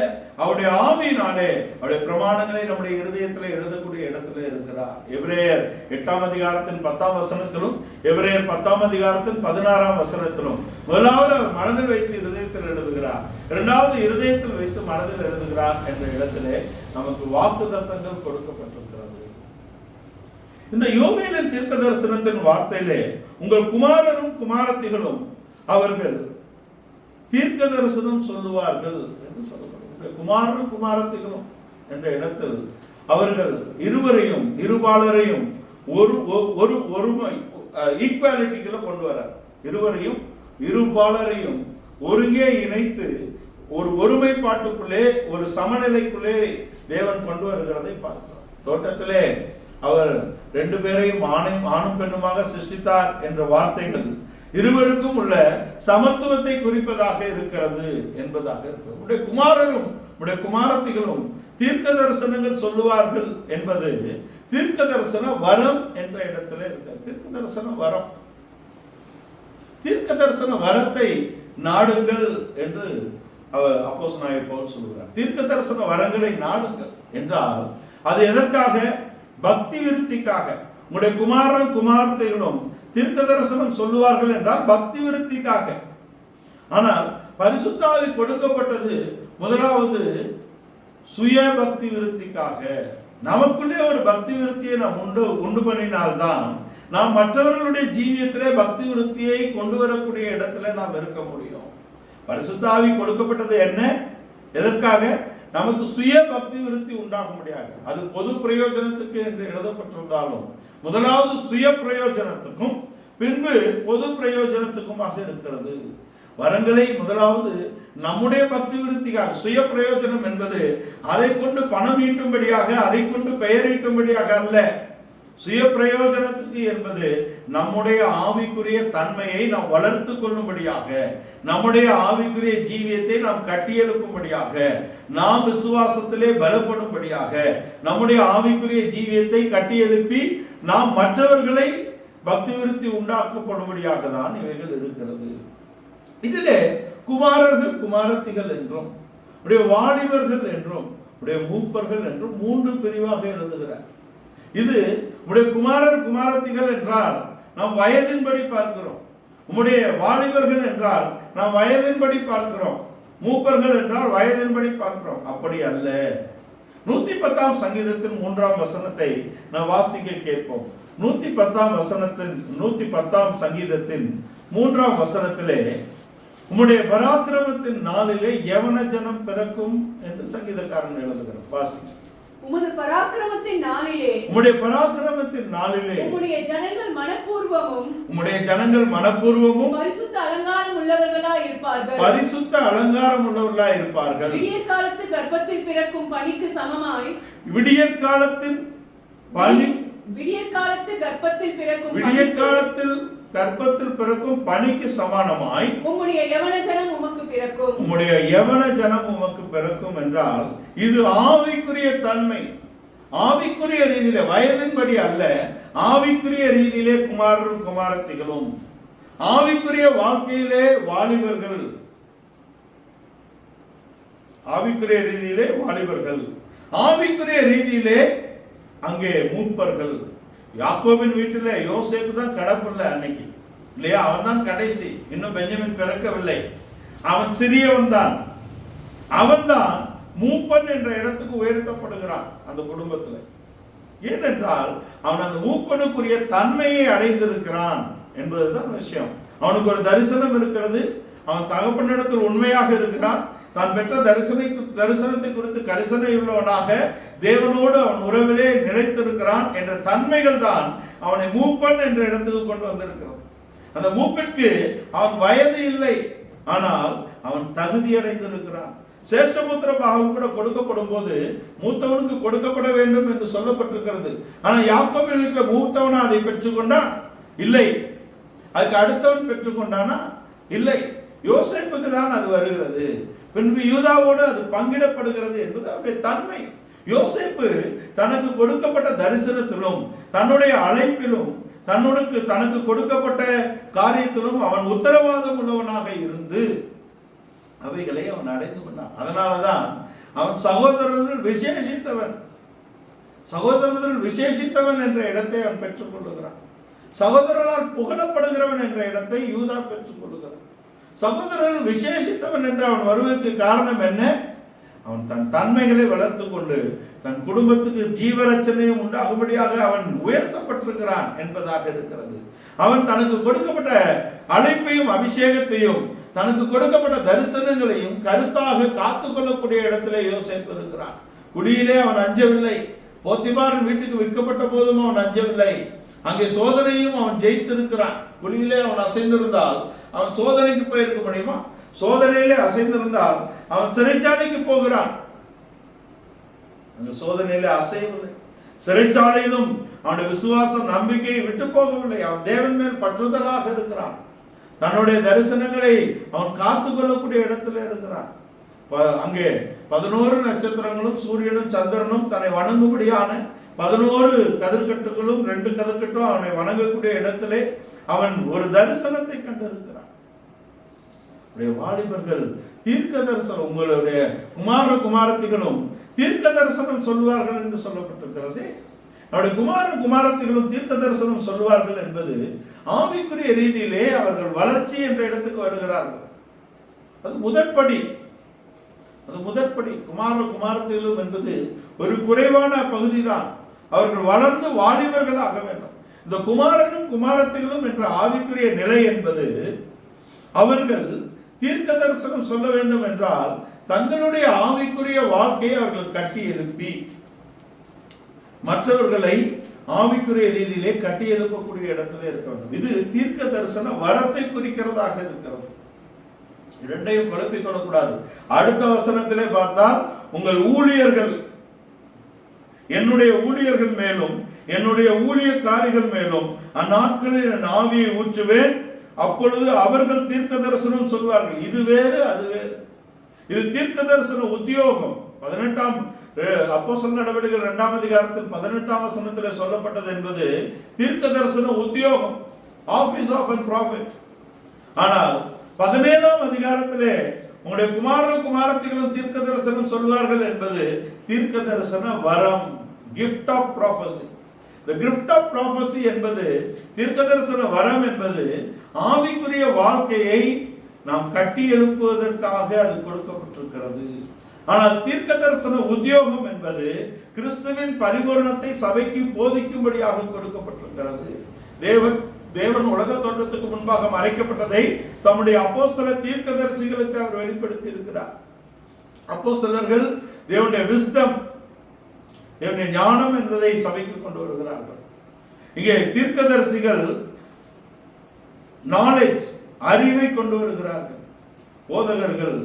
அவருடைய ஆவியினாலே அவருடைய பிரமாணங்களை நம்முடைய இருதயத்திலே எழுதக்கூடிய இடத்துல இருக்கிறார். எபிரேயர் 8ஆம் அதிகாரத்தின் 10ஆம் வசனத்திலும் எபிரேயர் 10ஆம் அதிகாரத்தின் 16ஆம் வசனத்திலும் முதலாவது மனதில் வைத்து இருதயத்தில் எழுதுகிறார், இரண்டாவது இருதயத்தில் வைத்து மனதில் எழுதுகிறார் என்ற இடத்திலே நமக்கு வாக்குத்தத்தங்கள் கொடுக்கப்பட்டிருக்கிறது. இந்த யோவேலின் தீர்க்க தரிசனத்தின் வார்த்தையிலே உங்கள் குமாரரும் குமாரத்திகளும் அவர்கள் தீர்க்க தரிசனம் சொல்லுவார்கள் என்று சொல்லப்படுகிறது. குமாரனும் குமாரத்திகளும் என்ற இடத்தில் அவர்கள் இருவரையும் இருபாலரையும் ஒரு ஒருமை ஈக்குவாலிட்டிக்குள்ள கொண்டு வர, இருவரையும் இருபாலரையும் ஒருங்கே இணைத்து ஒரு ஒருமைப்பாட்டுக்குள்ளே ஒரு சமநிலைக்குள்ளே தேவன் கொண்டு வருகிறதை பார்க்கிறோம். தோட்டத்திலே அவர் 2 பேரையும் ஆணும் பெண்ணுமாக சிருஷ்டித்தார் என்ற வார்த்தைகள் இருவருக்கும் உள்ள சமத்துவத்தை குறிப்பதாக இருக்கிறது என்பதாக இருக்கிறது. உடைய குமாரரும் உடைய குமாரத்திகளும் தீர்க்க தரிசனங்கள் சொல்லுவார்கள் என்பது தீர்க்க தரிசன வரம் என்ற இடத்துல இருக்கிறது. தீர்க்க தரிசன வரம், தீர்க்க தரிசன வரத்தை நாடுங்கள் என்று அப்போஸ்தலனாகிய பவுல் சொல்கிறார். தீர்க்க தரிசன வரங்களை நாடுங்கள் என்றால் அது எதற்காக? பக்தி விருத்திக்காக. உங்களுடைய குமாரனும் குமாரத்தைகளும் தீர்க்க தரிசனம் சொல்லுவார்கள் என்றால் பக்தி விருத்திக்காக. ஆனால் பரிசுத்த ஆவி கொடுக்கப்பட்டது முதலாவது சுய பக்தி விருத்திக்காக. நமக்குள்ளே ஒரு பக்தி விருத்தியை நாம் உண்டு பண்ணினால்தான் நாம் மற்றவர்களுடைய ஜீவியத்திலே பக்தி விருத்தியை கொண்டு வரக்கூடிய இடத்துல நாம் இருக்க முடியும். பரிசுத்த ஆவி கொடுக்கப்பட்டது என்ன? எதற்காக? நமக்கு சுய பக்தி விருத்தி உண்டாக முடியாது. அது பொது பிரயோஜனத்துக்கு என்று எழுதப்பட்டிருந்தாலும் முதலாவது சுய பிரயோஜனத்துக்கும் பின்பு பொது பிரயோஜனத்துக்குமாக இருக்கிறது. வரங்களை முதலாவது நம்முடைய பக்தி விருத்திக்காக, சுய பிரயோஜனம் என்பது அதை கொண்டு பணம் ஈட்டும்படியாக, அதை கொண்டு பெயர் ஈட்டும்படியாக அல்ல. சுய பிரயோஜனத்துக்கு என்பது நம்முடைய ஆவிக்குரிய தன்மையை நாம் வளர்த்து கொள்ளும்படியாக, நம்முடைய ஆவிக்குரிய ஜீவியத்தை நாம் கட்டியெழுப்பும்படியாக, நாம் விசுவாசத்திலே பலப்படும்படியாக, நம்முடைய ஆவிக்குரிய ஜீவியத்தை கட்டியெழுப்பி நாம் மற்றவர்களை பக்தி விருத்தி உண்டாக்கப்படும்படியாக தான் இவைகள் இருக்கிறது. இதிலே குமாரர்கள் குமாரத்திகள் என்றும் உடைய வாலிபர்கள் என்றும் உடைய மூப்பர்கள் என்றும் 3 பிரிவாக எழுதுகிறார். இது உடைய குமாரர் குமாரத்திகள் என்றால் நாம் வயதின்படி பார்க்கிறோம். உம்முடைய வாலிபர்கள் என்றால் நாம் வயதின்படி பார்க்கிறோம். மூப்பர்கள் என்றால் வயதின்படி பார்க்கிறோம். அப்படி அல்ல. 110ஆம் சங்கீதத்தின் 3ஆம் வசனத்தை நாம் வாசிக்க கேட்போம். 110ஆம் சங்கீதத்தின் 3ஆம் வசனத்திலே உம்முடைய பராக்கிரமத்தின் நாளிலே யவன ஜனம் பிறக்கும் என்று சங்கீதக்காரன் எழுதுகிறார். வாசி. உமது பராக்கிரமத்தின் நாளிலே, உம்முடைய பராக்கிரமத்தின் நாளிலே உம்முடைய ஜனங்கள் மனப்பூர்வமும், உம்முடைய ஜனங்கள் மனப்பூர்வமும் பரிசுத்த அலங்காரம் உள்ளவர்களாய் இருப்பார்கள். பரிசுத்த அலங்காரம் உள்ளவர்களாய் இருப்பார்கள். விடியற் காலத்து கர்ப்பத்தில் பிறக்கும் பனிக்கு சமமாய், விடியற் காலத்தில் பனி, விடியற் காலத்து கர்ப்பத்தில் பிறக்கும், விடியற் காலத்தில் கர்ப்பத்தில் பிறக்கும் பனிக்கு சமானமாய் உம்முடைய யவன ஜனம் உமக்கு பிறக்கும். உம்முடைய யவன ஜனம் உமக்கு பிறக்கும் என்றால் இது ஆவிக்குரிய தன்மை. ஆவிக்குரிய ரீதியிலே, வயதின்படி அல்ல, ஆவிக்குரிய ரீதியிலே குமாரரும் குமாரத்திகளும், ஆவிக்குரிய வாழ்க்கையிலே வாலிபர்கள், ஆவிக்குரிய ரீதியிலே வாலிபர்கள், ஆவிக்குரிய ரீதியிலே அங்கே மூப்பர்கள். யாக்கோபின் வீட்டில் யோசேப்பு தான் கடப்பில்ல அன்னைக்கு இல்லையா? அவன் தான் கடைசி. இன்னும் பெஞ்சமின் பிறக்கவில்லை. அவன் சிறியவன் தான். அவன் தான் மூப்பன் என்ற இடத்துக்கு உயர்த்தப்படுகிறான் அந்த குடும்பத்தில். ஏனென்றால் அவன் அந்த மூப்பனுக்குரிய தன்மையை அடைந்திருக்கிறான் என்பதுதான் விஷயம். அவனுக்கு ஒரு தரிசனம் இருக்கிறது. அவன் தகப்பனிடத்தில் உண்மையாக இருக்கிறான். தான் பெற்ற தரிசனத்தை குறித்து கரிசனை உள்ளவனாக தேவனோடு அவன் உறவிலே நிலைத்திருக்கிறான் என்ற தன்மைகள் தான் அவனை மூப்பன் என்ற இடத்துக்கு கொண்டு வந்திருக்கிறது. அந்த மூப்பிற்கு அவன் வயது இல்லை, ஆனால் அவன் தகுதி அடைந்திருக்கிறான். சேஷ்டபுத்திர பாகம் கூட கொடுக்கப்படும் போது மூத்தவனுக்கு கொடுக்கப்பட வேண்டும் என்று சொல்லப்பட்டிருக்கிறது. ஆனா யாக்கோபின் வீட்டில் மூத்தவனா அதை பெற்றுக்கொண்டான்? இல்லை. அதுக்கு அடுத்தவன் பெற்றுக்கொண்டானா? இல்லை. யோசேப்புக்கு தான் அது வருகிறது. பின்பு யூதாவோடு அது பங்கிடப்படுகிறது என்பது அவருடைய தன்மை. யோசேப்பு தனக்கு கொடுக்கப்பட்ட தரிசனத்திலும் தன்னுடைய அழைப்பிலும் தனக்கு கொடுக்கப்பட்ட காரியத்திலும் அவன் உத்தரவாதம் உள்ளவனாக இருந்து அவைகளை அவன் அடைந்து கொண்டான். அதனாலதான் அவன் சகோதரர்கள் விசேஷித்தவன் என்ற இடத்தை அவன் பெற்றுக் கொள்ளுகிறான். சகோதரர்களால் புகழப்படுகிறவன் என்ற இடத்தை யூதா பெற்றுக் கொள்ளுகிறான். சகோதரர்கள் விசேஷித்தவன் என்று அவன் வருவதற்கு காரணம் என்ன? அவன் தன் தன்மைகளை வளர்த்து கொண்டு தன் குடும்பத்துக்கு ஜீவரட்சணையும் உண்டாகும்படியாக அவன் உயர்த்தப்பட்டிருக்கிறான் என்பதாக இருக்கிறது. அவன் தனக்கு கொடுக்கப்பட்ட அழைப்பையும் அபிஷேகத்தையும் தனக்கு கொடுக்கப்பட்ட தரிசனங்களையும் கருத்தாக காத்துக்கொள்ளக்கூடிய இடத்திலே யோசேப்பு இருக்கிறான். குடியிலே அவன் அஞ்சவில்லை. போத்திபாரின் வீட்டுக்கு விற்கப்பட்ட போதும் அவன் அஞ்சவில்லை. அங்கே சோதனையும் அவன் ஜெயித்திருக்கிறான். குழியிலே அவன் அசைந்திருந்தால் அவன் சோதனைக்கு போயிருக்க முடியுமா? சோதனையிலே அசைந்திருந்தால் அவன் சிறைச்சாலைக்கு போகிறான். அந்த சோதனையிலே அசையவில்லை. சிறைச்சாலையிலும் அவனுடைய விசுவாசம் நம்பிக்கையை விட்டு போகவில்லை. அவன் தேவன் மேல் பற்றுதலாக இருக்கிறான். தன்னுடைய தரிசனங்களை அவன் காத்துக்கொள்ளக்கூடிய இடத்துல இருக்கிறான். அங்கே 11 நட்சத்திரங்களும் சூரியனும் சந்திரனும் தன்னை வணங்கும்படியான 11 கதிர்கட்டுகளும் 2 கதிர்கட்டும் அவனை வணங்கக்கூடிய இடத்திலே அவன் ஒரு தரிசனத்தை கண்டிருக்கிறான். வாலிபர்கள் தீர்க்க தரிசனம், உங்களுடைய குமார குமாரத்திகளும் தீர்க்க தரிசனம் சொல்லுவார்கள் என்று சொல்லப்பட்டிருக்கிறது. அவருடைய குமார குமாரத்திகளும் தீர்க்க தரிசனம் சொல்லுவார்கள் என்பது ஆவிக்குரிய ரீதியிலே அவர்கள் வளர்ச்சி என்ற இடத்துக்கு வருகிறார்கள். அது முதற்படி. குமார குமாரத்திகளும் என்பது ஒரு குறைவான பகுதி தான். அவர்கள் வளர்ந்து வாலிபர்களாக வேண்டும். இந்த குமாரனும் குமாரத்திகளும் என்ற ஆவிக்குரிய நிலை என்பது அவர்கள் தீர்க்க தரிசனம் சொல்ல வேண்டும் என்றால் தங்களுடைய ஆவிக்குரிய வாழ்க்கையை அவர்கள் கட்டி எழுப்பி மற்றவர்களை ஆவிக்குரிய ரீதியிலே கட்டி எழுப்பக்கூடிய இடத்துல இருக்க வேண்டும். இது தீர்க்க தரிசன வரத்தை குறிக்கிறதாக இருக்கிறது. இரண்டையும் குழப்பிக் கொள்ளக்கூடாது. அடுத்த வசனத்திலே பார்த்தால், உங்கள் ஊழியர்கள், என்னுடைய ஊழியர்கள் மேலும் என்னுடைய ஊழியக்காரிகள் மேலும் அந்நாட்களில் என் ஆவியை ஊற்றுவேன், அப்பொழுது அவர்கள் தீர்க்க தரிசனம் சொல்வார்கள். இது வேறு, அது வேறு. இது தீர்க்க தரிசன உத்தியோகம். 18ஆம் அப்போஸ்தலர் நடவடிக்கைகள் 2ஆம் அதிகாரத்தில் 18ஆம் வசனத்தில் சொல்லப்பட்டது என்பது தீர்க்க தரிசன உத்தியோகம், ஆபீஸ் ஆஃப் a prophet. ஆனால் 17ஆம் அதிகாரத்திலே உங்களுடைய குமார குமாரத்திகளும் தீர்க்க தரிசனம் சொல்வார்கள் என்பது தீர்க்க தரிசன வரம், gift of prophecy. The gift of prophecy என்பது தீர்க்க தரிசன வரம் என்பது ஆவிக்குரிய வாழ்க்கையை நாம் கட்டி எழுப்புவதற்காக அது கொடுக்கப்பட்டிருக்கிறது. ஆனால் தீர்க்க தரிசன உத்தியோகம் என்பது கிறிஸ்துவின் பரிபூரணத்தை சபைக்கு போதிக்கும்படியாக கொடுக்கப்பட்டிருக்கிறது. தேவன் உலக தோற்றத்துக்கு முன்பாக மறைக்கப்பட்டதை தம்முடைய அப்போஸ்தல தீர்க்கதரிசிகளுக்கு அவர் வெளிப்படுத்தி இருக்கிறார். அப்போஸ்தலர்கள் தேவனுடைய விஸ்டம், தேவனுடைய ஞானம் என்பதை சபைக்கு கொண்டு வருகிறார்கள். இங்கே தீர்க்கதரிசிகள் நாலேஜ், அறிவை கொண்டு வருகிறார்கள். போதகர்கள்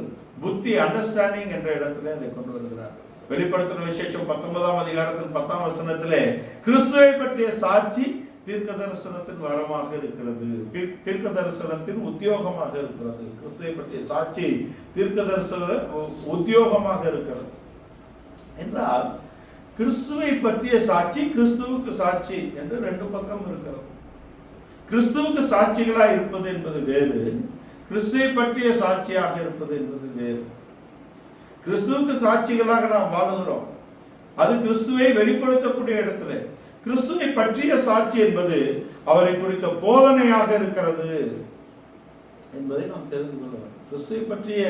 புத்தி, அண்டர்ஸ்டாண்டிங் என்ற இடத்துல அதை கொண்டு வருகிறார்கள். வெளிப்படுத்தின விசேஷம் 19ஆம் அதிகாரத்தின் 10ஆம் வசனத்திலே கிறிஸ்துவை பற்றிய சாட்சி தீர்க்க தரிசனத்தின் வரமாக இருக்கிறது, தீர்க்க தரிசனத்தின் உத்தியோகமாக இருக்கிறது. கிறிஸ்துவை பற்றிய சாட்சி தீர்க்க தரிசன உத்தியோகமாக இருக்கிறது என்றால், கிறிஸ்துவை பற்றிய சாட்சி, கிறிஸ்துவுக்கு சாட்சி என்று 2 பக்கம் இருக்கிறது. கிறிஸ்துவுக்கு சாட்சிகளாக இருப்பது என்பது வேறு, கிறிஸ்துவை பற்றிய சாட்சியாக இருப்பது என்பது வேறு. கிறிஸ்துவுக்கு சாட்சிகளாக நாம் வாழுகிறோம், அது கிறிஸ்துவை வெளிப்படுத்தக்கூடிய இடத்துல. கிறிஸ்துவை பற்றிய சாட்சி என்பது அவரை குறித்த போதனையாக இருக்கிறது என்பதை நாம் தெரிந்து கொள்ளலாம். கிறிஸ்துவை பற்றிய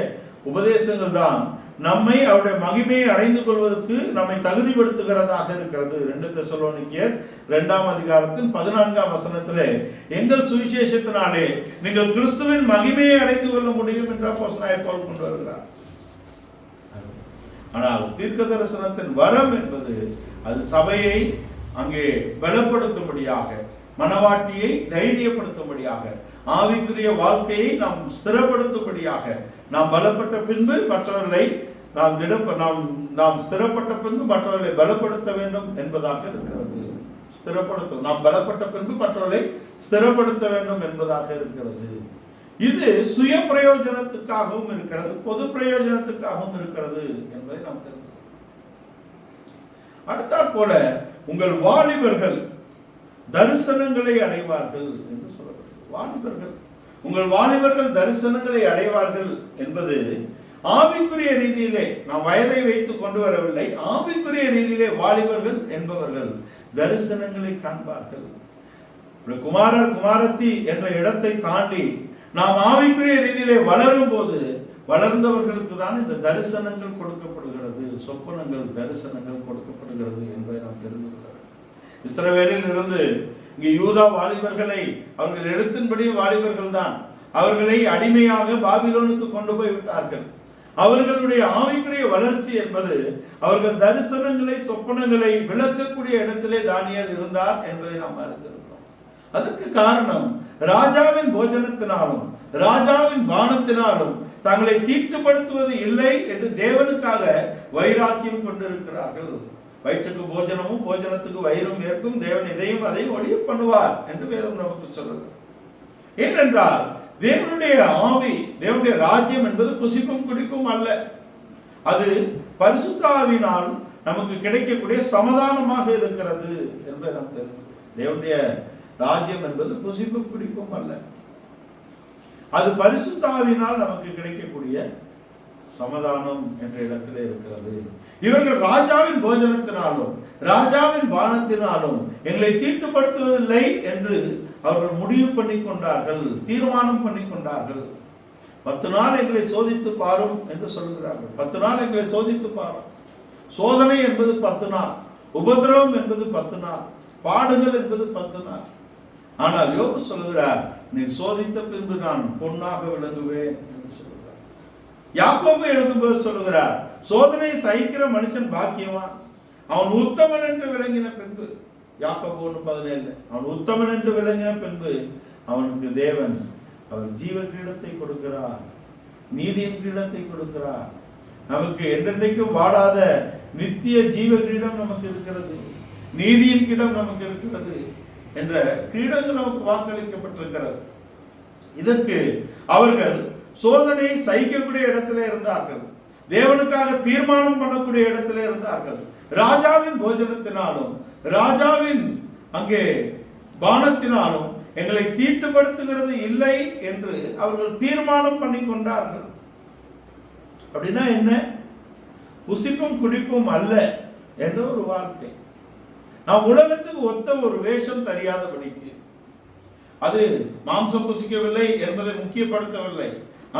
உபதேசங்கள் தான் நம்மை அவருடைய மகிமையை அடைந்து கொள்வதற்கு நம்மை தகுதிப்படுத்துகிறதாக இருக்கிறது. 2 தெசலோனிக்கேயர் 2ஆம் அதிகாரத்தின் 14ஆம் வசனத்திலே எங்கள் சுவிசேஷத்தினாலே நீங்கள் கிறிஸ்துவின் மகிமையை அடைந்து கொள்ள முடியும் என்று அப்போஸ்தலனாகிய பவுல் கொண்டு வருகிறார். ஆனால் தீர்க்க தரிசனத்தின் வரம் என்பது அது சபையை அங்கே பலப்படுத்தும்படியாக, மனவாட்டியை தைரியப்படுத்தும்படியாக, ஆவிக்குரிய வாழ்க்கையை நாம் ஸ்திரப்படுத்தும்படியாக, நாம் பலப்பட்ட பின்பு மற்றவர்களை நாம் ஸ்திரப்பட்ட பின்பு மற்றவர்களை பலப்படுத்த வேண்டும் என்பதாக இருக்கிறது. ஸ்திரப்படுத்தும், நாம் பலப்பட்ட பின்பு மற்றவர்களை ஸ்திரப்படுத்த வேண்டும் என்பதாக இருக்கிறது. இது சுய பிரயோஜனத்துக்காகவும் இருக்கிறது, பொது பிரயோஜனத்துக்காகவும் இருக்கிறது என்பதை நாம் தெரிந்து. அடுத்தாற் போல உங்கள் வாலிபர்கள் தரிசனங்களை அடைவார்கள் என்று சொல்லப்படுகிறது. வாலிபர்கள், உங்கள் வாலிபர்கள் தரிசனங்களை அடைவார்கள் என்பது ஆவிக்குரிய ரீதியிலே, நாம் வயதை வைத்து கொண்டு வரவில்லை, ஆவிக்குரிய ரீதியிலே வாலிபர்கள் என்பவர்கள் தரிசனங்களை காண்பார்கள். குமாரர் குமாரத்தி என்ற இடத்தை தாண்டி நாம் ஆவிக்குரிய ரீதியிலே வளரும் போது வளர்ந்தவர்களுக்கு தான் இந்த தரிசனங்கள் கொடுக்கப்படுகிறது, சொப்பனங்கள், தரிசனங்கள் கொடுக்கப்படுகிறது என்பதை நாம் தெரிந்து கொள்ள வேண்டும். இஸ்ரவேலில் இருந்து இங்கே யூதா வாலிபர்களை அவர்கள் எழுத்தின்படி வாலிபர்கள் தான், அவர்களை அடிமையாக பாபிலோனுக்கு கொண்டு போய் விட்டார்கள். அவர்களுடைய ஆவிக்குரிய வளர்ச்சி என்பது அவர்கள் தரிசனங்களை சொப்பனங்களை விளக்கக்கூடிய இடத்திலே தானியேல் இருந்தார் என்பதை நாம் அறிந்திருக்கிறோம். அதற்கு காரணம் ராஜாவின் போஜனத்தினாலும் ராஜாவின் பானத்தினாலும் தங்களை தீட்டுப்படுத்துவது இல்லை என்று தேவனுக்காக வைராக்கியம் கொண்டிருக்கிறார்கள். வயிற்றுக்கு போஜனமும் போஜனத்துக்கு வயிறும் ஏற்கும், தேவன் இதையும் அதையும் ஒழிய பண்ணுவார் என்று வேதம் நமக்கு சொல்லுது. ஏனென்றால் தேவனுடைய ஆவி, தேவனுடைய ராஜ்யம் என்பது புசிப்பும் குடிப்பும் அல்ல, அது பரிசுத்த ஆவியினால் நமக்கு கிடைக்கக்கூடிய சமாதானமாக இருக்கிறது என்பதை நாம் தெரியும். தேவனுடைய ராஜ்யம் என்பது புசிப்பும் குடிப்பும் அல்ல, அது பரிசுத்த ஆவியினால் நமக்கு கிடைக்கக்கூடிய சமாதானம் என்ற இடத்திலே இருக்கிறது. இவர்கள் ராஜாவின் போஜனத்தினாலும் ராஜாவின் பானத்தினாலும் எங்களை தீட்டுப்படுத்துவதில்லை என்று அவர்கள் முடிவு பண்ணி கொண்டார்கள், தீர்மானம் பண்ணி கொண்டார்கள். 10 நாள் எங்களை சோதித்து பாரும் என்று சொல்கிறார்கள். 10 நாள் எங்களை சோதித்து பாரும். சோதனை என்பது 10 நாள், உபதிரவம் என்பது 10 நாள், பாடுகள் என்பது 10 நாள். ஆனால் யோபு சொல்கிறார், நீ சோதித்த பின்பு நான் பொன்னாக விளங்குவேன் என்று சொல்கிறார். யாக்கோபு எழுதும்போது சொல்லுகிறார், சோதனை சகிக்கிற மனுஷன் பாக்கியவான், அவன் உத்தமன் என்று விளங்கின பின்பு. யாக்கோபு 1:17 அவன் உத்தமன் என்று விளங்கின பின்பு அவனுக்கு தேவன் அவர் ஜீவ கிரீடத்தை கொடுக்கிறார், நீதியின் கிரீடத்தை கொடுக்கிறார். நமக்கு என்றென்றைக்கும் வாடாத நித்திய ஜீவ கிரீடம் நமக்கு இருக்கிறது, நீதியின் கிரீடம் நமக்கு இருக்கிறது என்ற கிரீடங்கள் நமக்கு வாக்களிக்கப்பட்டிருக்கிறது. இதற்கு அவர்கள் சோதனை சகிக்கக்கூடிய இடத்திலே இருந்தார்கள், தேவனுக்காக தீர்மானம் பண்ணக்கூடிய இடத்திலே இருந்தார்கள். ராஜாவின் போஜனத்தினாலும் ராஜாவின் அங்கே பானத்தினாலும் எங்களை தீட்டுப்படுத்துகிறது இல்லை என்று அவர்கள் தீர்மானம் பண்ணி கொண்டார்கள். அப்படின்னா என்ன? புசிப்பும் குடிப்பும் அல்ல என்ற ஒரு வாழ்க்கை. நாம் உலகத்துக்கு ஒத்த ஒரு வேஷம் தெரியாதபடிக்கு, அது மாம்சம் புசிக்கவில்லை என்பதை முக்கியப்படுத்தவில்லை,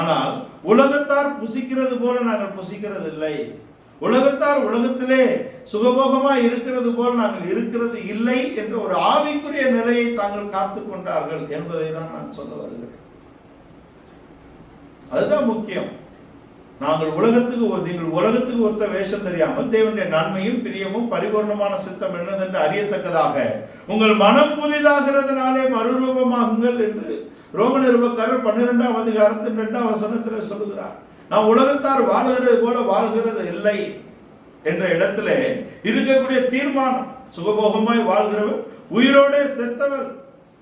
ஆனால் உலகத்தார் புசிக்கிறது போல நாங்கள் புசிக்கிறது இல்லை, உலகத்தார் உலகத்திலே சுகபோகமாய் இருக்கிறது போல நாங்கள் இருக்கிறது இல்லை என்ற ஒரு ஆவிக்குரிய நிலையை தாங்கள் காத்துக் கொண்டார்கள் என்பதை தான் நான் சொல்ல வருகிறேன். அதுதான் முக்கியம். நீங்கள் உலகத்துக்கு ஒத்த வேஷம் தெரியாமல் தேவனுடைய நன்மையும் பிரியமும் பரிபூர்ணமான சித்தம் என்னதென்று அறியத்தக்கதாக உங்கள் மனம் புதிதாகிறதுனாலே மறுரூபமாகுங்கள் என்று ரோமனிருபக்காரர் 12ஆம் அதிகாரத்தின் 2ஆம் வசனத்தில் சொல்லுகிறார். நாம் உலகத்தார் வாழுகிறது போல வாழ்கிறது இல்லை என்ற இடத்திலே இருக்கக்கூடிய தீர்மானம், சுகபோகமாய் வாழ்கிறவர் உயிரோடே செத்தவர்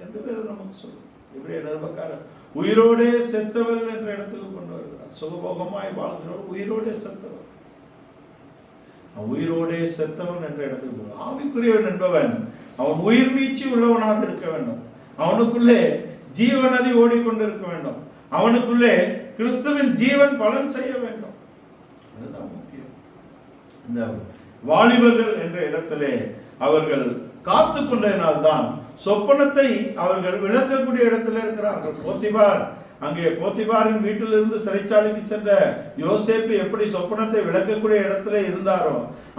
என்று நமக்கு சொல்லும். இப்படியே நிருபக்காரர் உயிரோடே செத்தவர் என்ற இடத்துக்கு கொண்டு வருகிறார். சுகபோகமாய் வாழ்கிறவர் உயிரோடே செத்தவர், உயிரோடே செத்தவன் என்ற இடத்துக்கு. ஆவிக்குரியவன் என்பவன் அவன் உயிர் மீட்சி உள்ளவனாக இருக்க வேண்டும், அவனுக்குள்ளே ஜீவ நதி ஓடிக்கொண்டிருக்க வேண்டும், அவனுக்குள்ளே கிறிஸ்துவின் ஜீவன் பலன் செய்ய வேண்டும். அதுதான் முக்கியம். இந்த வாலிபர்கள் என்ற இடத்திலே அவர்கள் காத்து கொண்டதினால்தான் சொப்பனத்தை அவர்கள் விளக்கக்கூடிய இடத்துல இருக்கிறார்கள். போத்திபாரின் வீட்டிலிருந்து சிறைச்சாலைக்கு சென்ற யோசேப்பு எப்படி சொப்பனத்தை விளக்கக்கூடிய இடத்துல இருந்தாரோ,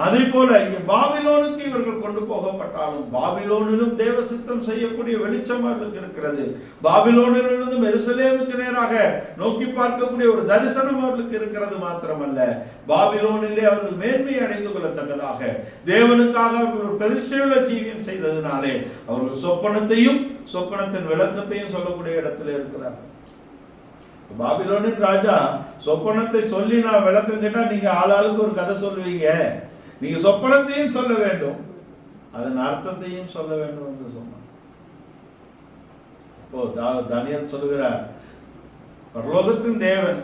அதே போல இங்கே பாபிலோனுக்கு இவர்கள் கொண்டு போகப்பட்டாலும் பாபிலோனிலும் தேவ சித்தம் செய்யக்கூடிய வெளிச்சம் அவர்களுக்கு இருக்கிறது. பாபிலோனிலிருந்து எருசலேமுக்கு நேராக நோக்கி பார்க்கக்கூடிய ஒரு தரிசனம் அவர்களுக்கு இருக்கிறது. மாத்திரமல்ல, பாபிலோனிலே அவர்கள் மேன்மை அடைந்து கொள்ளத்தக்கதாக தேவனுக்காக அவர்கள் ஒரு பிரதிஷ்டையுள்ள ஜீவியம் செய்ததினாலே அவர்கள் சொப்பனத்தையும் சொப்பனத்தின் விளக்கத்தையும் சொல்லக்கூடிய இடத்துல இருக்கிறார்கள். பாபிலோனின் ராஜா சொப்பனத்தை சொல்லி நான் விளக்கம் கேட்டா நீங்க ஆளாளுக்கு ஒரு கதை சொல்லுவீங்க, நீங்க சொப்பனத்தையும் சொல்ல வேண்டும், அதன் அர்த்தத்தையும் சொல்ல வேண்டும் என்று சொன்னார். இப்போ தானியேல் சொல்லுகிறார், பரலோகத்தின் தேவன்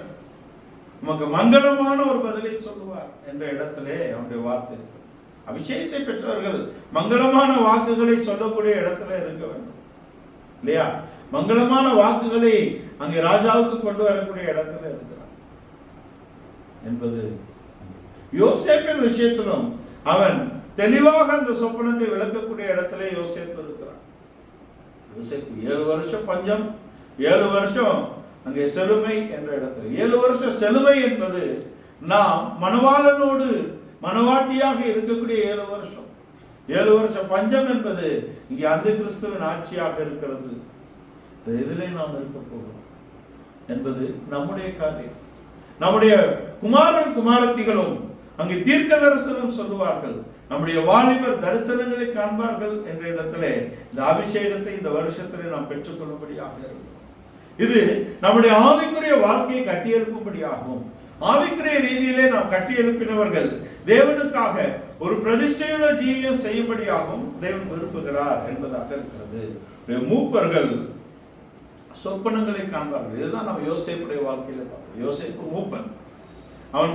நமக்கு மங்களமான ஒரு பதிலை சொல்லுவார் என்ற இடத்திலே அவனுடைய வார்த்தை இருக்கு. அபிஷேகத்தை பெற்றவர்கள் மங்களமான வாக்குகளை சொல்லக்கூடிய இடத்துல இருக்க வேண்டும் இல்லையா? மங்களமான வாக்குகளை அங்கே ராஜாவுக்கு கொண்டு வரக்கூடிய இடத்துல இருக்கிறார் என்பது. யோசேப்பின் விஷயத்திலும் அவன் தெளிவாக அந்த சொப்பனத்தை விளக்கக்கூடிய இடத்திலே யோசேப்பு இருக்கிறார். யோசேப்பு 7 வருஷம் பஞ்சம், 7 வருஷம் அங்கே செழுமை என்ற இடத்துல. 7 வருஷம் செழுமை என்பது நாம் மணவாளனோடு மணவாட்டியாக இருக்கக்கூடிய 7 வருஷம். 7 வருஷம் பஞ்சம் என்பது இங்கே அந்த கிறிஸ்துவின் ஆட்சியாக இருக்கிறது. இதிலே நாம் இருக்க போகிறோம். என்பது நம்முடைய காரியம். நம்முடைய குமாரன் குமாரத்திகளும் அங்கே தீர்க்க தரிசனம் சொல்லுவார்கள். நம்முடைய வாலிபர் தரிசனங்களை காண்பார்கள் என்ற இடத்திலே இந்த அபிஷேகத்தை இந்த வருஷத்திலே நாம் பெற்றுக்கொள்ளும்படியாக இருக்கும். இது நம்முடைய ஆவிக்குரிய வாழ்க்கையை கட்டியெழுப்பும்படியாகும். ஆவிக்குரிய ரீதியிலே நாம் கட்டியெழுப்பினவர்கள் தேவனுக்காக ஒரு பிரதிஷ்டையுள்ள ஜீவியம் செய்யும்படியாகவும் தேவன் விரும்புகிறார் என்பதாக இருக்கிறது. மூப்பர்கள் சொப்பனங்களை காண்பார்கள். இதுதான் நம்ம யோசேப்புடைய வாழ்க்கையில பார்க்கிறோம். யோசேப்பு மூப்பன். அவன்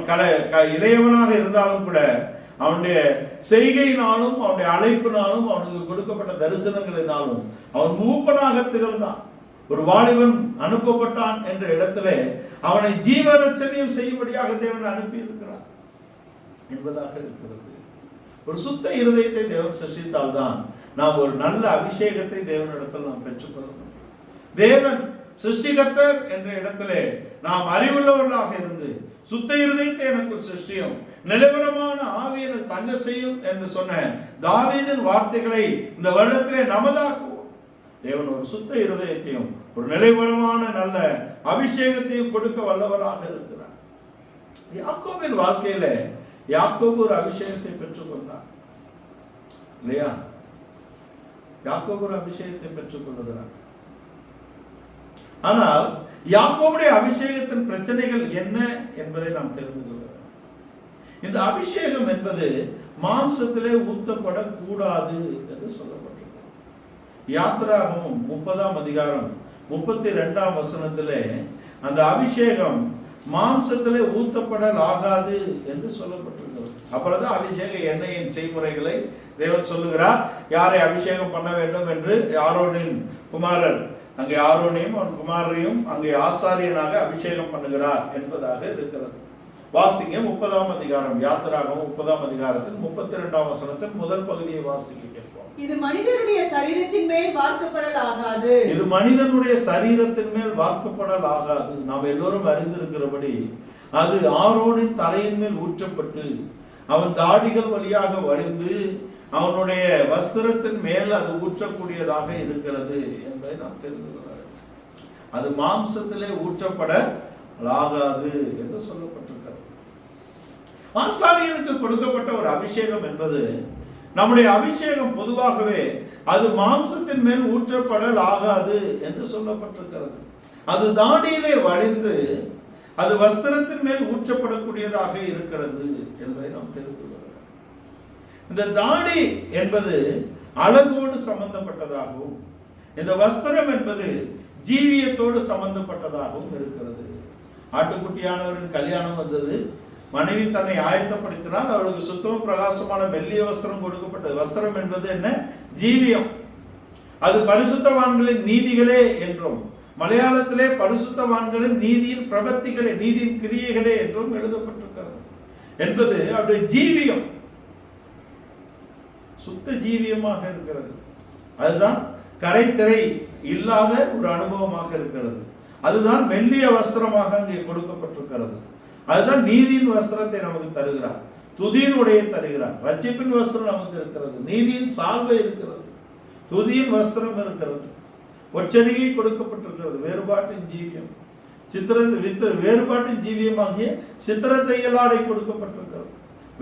இளையவனாக இருந்தாலும் கூட அவனுடைய செய்கையினாலும் அவனுடைய அழைப்பினாலும் அவனுக்கு கொடுக்கப்பட்ட தரிசனங்களினாலும் அவன் மூப்பனாக திகழ்ந்தான். ஒரு வாலிபன் அனுப்பப்பட்டான் என்ற இடத்திலே அவனை ஜீவரட்சணியம் செய்யும்படியாக தேவன் அனுப்பி இருக்கிறார் என்பதாக இருக்கிறது. ஒரு சுத்த இருதயத்தை தேவன் சிருஷ்டித்தால் தான் நாம் ஒரு நல்ல அபிஷேகத்தை தேவனிடத்தில் நாம் பெற்றுக்கொள்ள முடியும். தேவன் சிருஷ்டிகர்த்தர் என்ற இடத்திலே நாம் அறிவுள்ளவர்களாக இருந்து சுத்த இருதயத்தை எனக்கு சிருஷ்டியும் நிலவரமான ஆவியை தங்க செய்யும் என்று சொன்ன தாவீதின் வார்த்தைகளை இந்த வருடத்திலே நமதாக்குவோம். தேவன் ஒரு சுத்த இருதயத்தையும் ஒரு நிலைவரமான நல்ல அபிஷேகத்தையும் கொடுக்க வல்லவராக இருக்கிறார். யாக்கோபின் வாழ்க்கையில யாக்கோபு ஒரு அபிஷேகத்தை பெற்றுக் கொண்டார் இல்லையா? யாக்கோபு ஒரு அபிஷேகத்தை பெற்றுக் கொள்கிறார். ஆனால் யாக்கோபுடைய அபிஷேகத்தின் பிரச்சனைகள் என்ன என்பதை நாம் தெரிந்து கொள்ள வேண்டும். இந்த அபிஷேகம் என்பது மாம்சத்திலே ஊத்தப்படக்கூடாது என்று சொல்லப்பட்டிருக்கிறது. யாத்திராகமம் 30ஆம் அதிகாரம் 32ஆம் வசனத்திலே அந்த அபிஷேகம் மாம்சத்திலே ஊத்தப்படல் ஆகாது என்று சொல்லப்பட்டிருக்கிறது. அப்புறம் அபிஷேக எண்ணெயின் செய்முறைகளை தேவன் சொல்லுகிறார். யாரை அபிஷேகம் பண்ண வேண்டும் என்று ஆரோனின் குமாரர் அங்கே ஆரோனையும் அவன் குமாரையும் அங்கே ஆசாரியனாக அபிஷேகம் பண்ணுகிறார் என்பதாக இருக்கிறது. வாசிங்க 30ஆம் அதிகாரம், யாத்திராகமம் 30ஆம் அதிகாரத்தில் 32ஆம் வசனத்தின் முதல் பகுதியை வாசிக்க கேட்போம். இது மனிதனுடைய சரீரத்தின் மேல் வார்க்கப்படல் ஆகாது. இது மனிதனுடைய சரீரத்தின் மேல் வார்க்கப்படல் ஆகாது. நாம் எல்லோரும் அறிந்திருக்கிறபடி அது ஆரோனின் தலையின் மேல் ஊற்றப்பட்டு அவன் தாடிகள் வழியாக வழிந்து அவனுடைய வஸ்திரத்தின் மேல் அது ஊற்றக்கூடியதாக இருக்கிறது என்பதை நாம் தெரிந்து கொள்ள வேண்டும். அது மாம்சத்திலே ஊற்றப்பட ஆகாது என்று சொல்லப்பட்டிருக்கிறது. ஆசாரியனுக்கு கொடுக்கப்பட்ட ஒரு அபிஷேகம் என்பது நம்முடைய அபிஷேகம் பொதுவாகவே அது மாம்சத்தின் மேல் ஊற்றப்படல் ஆகாது என்று சொல்லப்பட்டிருக்கிறது. அது தாடியிலே வழிந்து அது வஸ்திரத்தின் மேல் ஊற்றப்படக்கூடியதாக இருக்கிறது என்பதை நாம் தெரிந்து கொள்ள வேண்டும். இந்த தாடி என்பது அழகோடு சம்பந்தப்பட்டதாகவும் இந்த வஸ்திரம் என்பது ஜீவியத்தோடு சம்பந்தப்பட்டதாகவும் இருக்கிறது. ஆட்டுக்குட்டியானவரின் கல்யாணம் வந்தது. மனைவி தன்னை ஆயத்தப்படுத்தினால் அவளுக்கு சுத்தம் பிரகாசமான மெல்லிய வஸ்திரம் கொடுக்கப்பட்டது. வஸ்திரம் என்பது என்ன? ஜீவியம். அது பரிசுத்தவான்களின் நீதிகளே என்றும் மலையாளத்திலே பரிசுத்தவான்களின் நீதியின் பிரபத்திகளே, நீதியின் கிரியைகளே என்றும் எழுதப்பட்டிருக்கிறது. என்பது அவருடைய ஜீவியம் சுத்த ஜீவியமாக இருக்கிறது. அதுதான் கரை திரை இல்லாத ஒரு அனுபவமாக இருக்கிறது. அதுதான் மெல்லிய வஸ்திரமாக அங்கே கொடுக்கப்பட்டிருக்கிறது. அதுதான் நீதியின் வஸ்திரத்தை நமக்கு தருகிறார், துதியின் உடையை தருகிறார். ரட்சிப்பின் வஸ்திரம் நமக்கு இருக்கிறது, நீதியின் சால்வை இருக்கிறது, துதியின் வஸ்திரம் இருக்கிறது, ஒற்றடிகை கொடுக்கப்பட்டிருக்கிறது, வேறுபாட்டின் ஜீவியம், வேறுபாட்டின் ஜீவியமாகிய சித்திர தையலாடை கொடுக்கப்பட்டிருக்கிறது,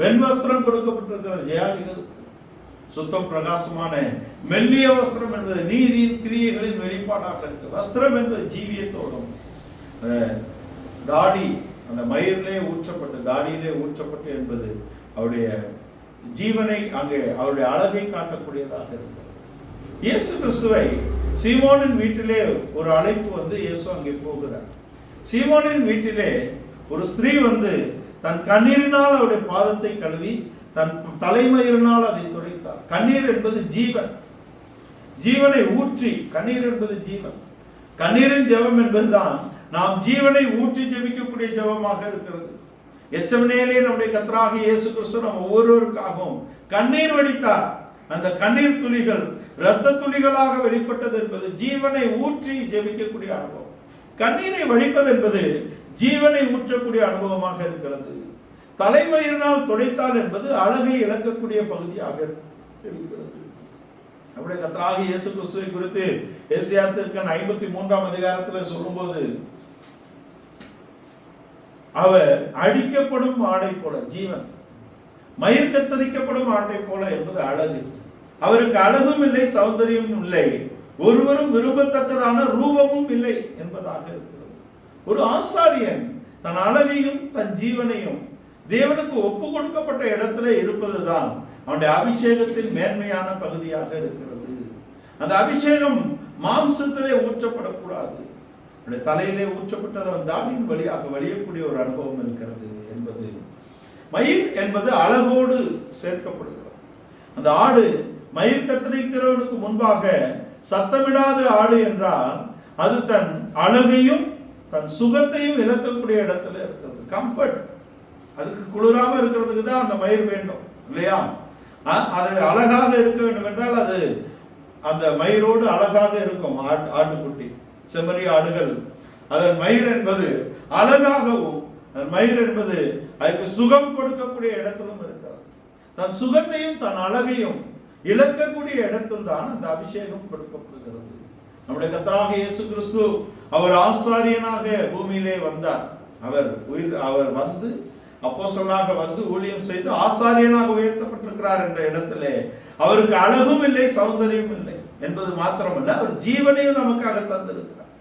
வெண்வஸ்திரம் கொடுக்கப்பட்டிருக்கிறது. ஜெயாளிகளுக்கு சுத்தம் பிரகாசமான மெல்லிய வஸ்திரம் என்பது நீதியின் கிரியைகளின் வெளிப்பாடாக இருக்கு. வஸ்திரம் என்பது ஜீவியத்தோடும் தாடி அந்த மயிரிலே ஊற்றப்பட்டு தாடியிலே ஊற்றப்பட்டு என்பது அவருடைய ஜீவனை அங்கே அவருடைய அழகை காட்டக்கூடியதாக இருக்கிறது. இயேசு கிறிஸ்துவை சீமோனின் வீட்டிலே ஒரு அழைப்பு வந்து இயேசு அங்கே போகிறார். சீமோனின் வீட்டிலே ஒரு ஸ்திரீ வந்து தன் கண்ணீரினால் அவருடைய பாதத்தை கழுவி தன் தலைமயிரினால் அதை துடைத்தார். கண்ணீர் என்பது ஜீவன், ஜீவனை ஊற்றி, கண்ணீர் என்பது ஜீவன். கண்ணீரின் ஜெபம் என்பதுதான் நாம் ஜீவனை ஊற்றி ஜெபிக்கக்கூடிய ஜெபமாக இருக்கிறது. எச்சமனேலே நம்முடைய கர்த்தராகிய இயேசு கிறிஸ்து நம்ம ஒவ்வொருவருக்காகவும் கண்ணீர் வடித்தார். அந்த கண்ணீர் துளிகள் இரத்த துளிகளாக வெளிப்பட்டது என்பது ஜீவனை ஊற்றி ஜெபிக்கக்கூடிய அனுபவம். கண்ணீரை வடிப்பது என்பது ஜீவனை ஊற்றக்கூடிய அனுபவமாக இருக்கிறது. தலைமயிரினால் துடைத்தால் என்பது அழகை இழக்கக்கூடிய பகுதியாக இருக்கிறது. நம்முடைய கர்த்தராகிய இயேசு கிறிஸ்துவை குறித்து எசேக்கியேல் 53ஆம் அதிகாரத்தில் சொல்லும்போது அவர் அடிக்கப்படும் ஆடை போல, ஜீவன் மயிர் கத்தரிக்கப்படும் ஆட்டை போல என்பது அழகு. அவருக்கு அழகும் இல்லை, சௌந்தரியமும் இல்லை, ஒருவரும் விரும்பத்தக்கதான ரூபமும் இல்லை என்பதாக இருக்கிறது. ஒரு ஆசாரியன் தன் அழகையும் தன் ஜீவனையும் தேவனுக்கு ஒப்பு கொடுக்கப்பட்ட இடத்துல இருப்பதுதான் அவனுடைய அபிஷேகத்தின் மேன்மையான பகுதியாக இருக்கிறது. அந்த அபிஷேகம் மாம்சத்திலே ஊற்றப்படக்கூடாது, தலையிலே ஊற்றப்பட்டது அவன் தாடியின் வழியாக வழியக்கூடிய ஒரு அனுபவம் இருக்கிறது என்பது. மயிர் என்பது அழகோடு சேர்க்கப்படுகிறது. அந்த ஆடு மயிர் கத்தரிக்கிறவனுக்கு முன்பாக சத்தமிடாத ஆடு என்றால் அது தன் அழகையும் தன் சுகத்தையும் இழக்கக்கூடிய இடத்துல இருக்கிறது. கம்ஃபர்ட், அதுக்கு குளிராம இருக்கிறதுக்கு தான் அந்த மயிர் வேண்டும் இல்லையா? அது அழகாக இருக்க வேண்டும் என்றால் அது அந்த மயிரோடு அழகாக இருக்கும். ஆட்டுக்குட்டி, செம்மறி ஆடுகள், அதன் மயிர் என்பது அழகாகவும் மயிர் என்பது அதுக்கு சுகம் கொடுக்கக்கூடிய இடத்திலும் இருக்கிறது. தன் சுகத்தையும் தன் அழகையும் இழக்கக்கூடிய இடத்தில் தான் அந்த அபிஷேகம் கொடுக்கப்படுகிறது. நம்முடைய கர்த்தராகிய இயேசு கிறிஸ்து அவர் ஆசாரியனாக பூமியிலே வந்தார். அவர் வந்து அப்போஸ்தலனாக வந்து ஊழியம் செய்து ஆசாரியனாக உயர்த்தப்பட்டிருக்கிறார் என்ற இடத்திலே அவருக்கு அழகும் இல்லை, சௌந்தரியம் இல்லை என்பது மாத்திரமல்ல, அவர் ஜீவனையும் நமக்காக தந்திருக்கிறார்.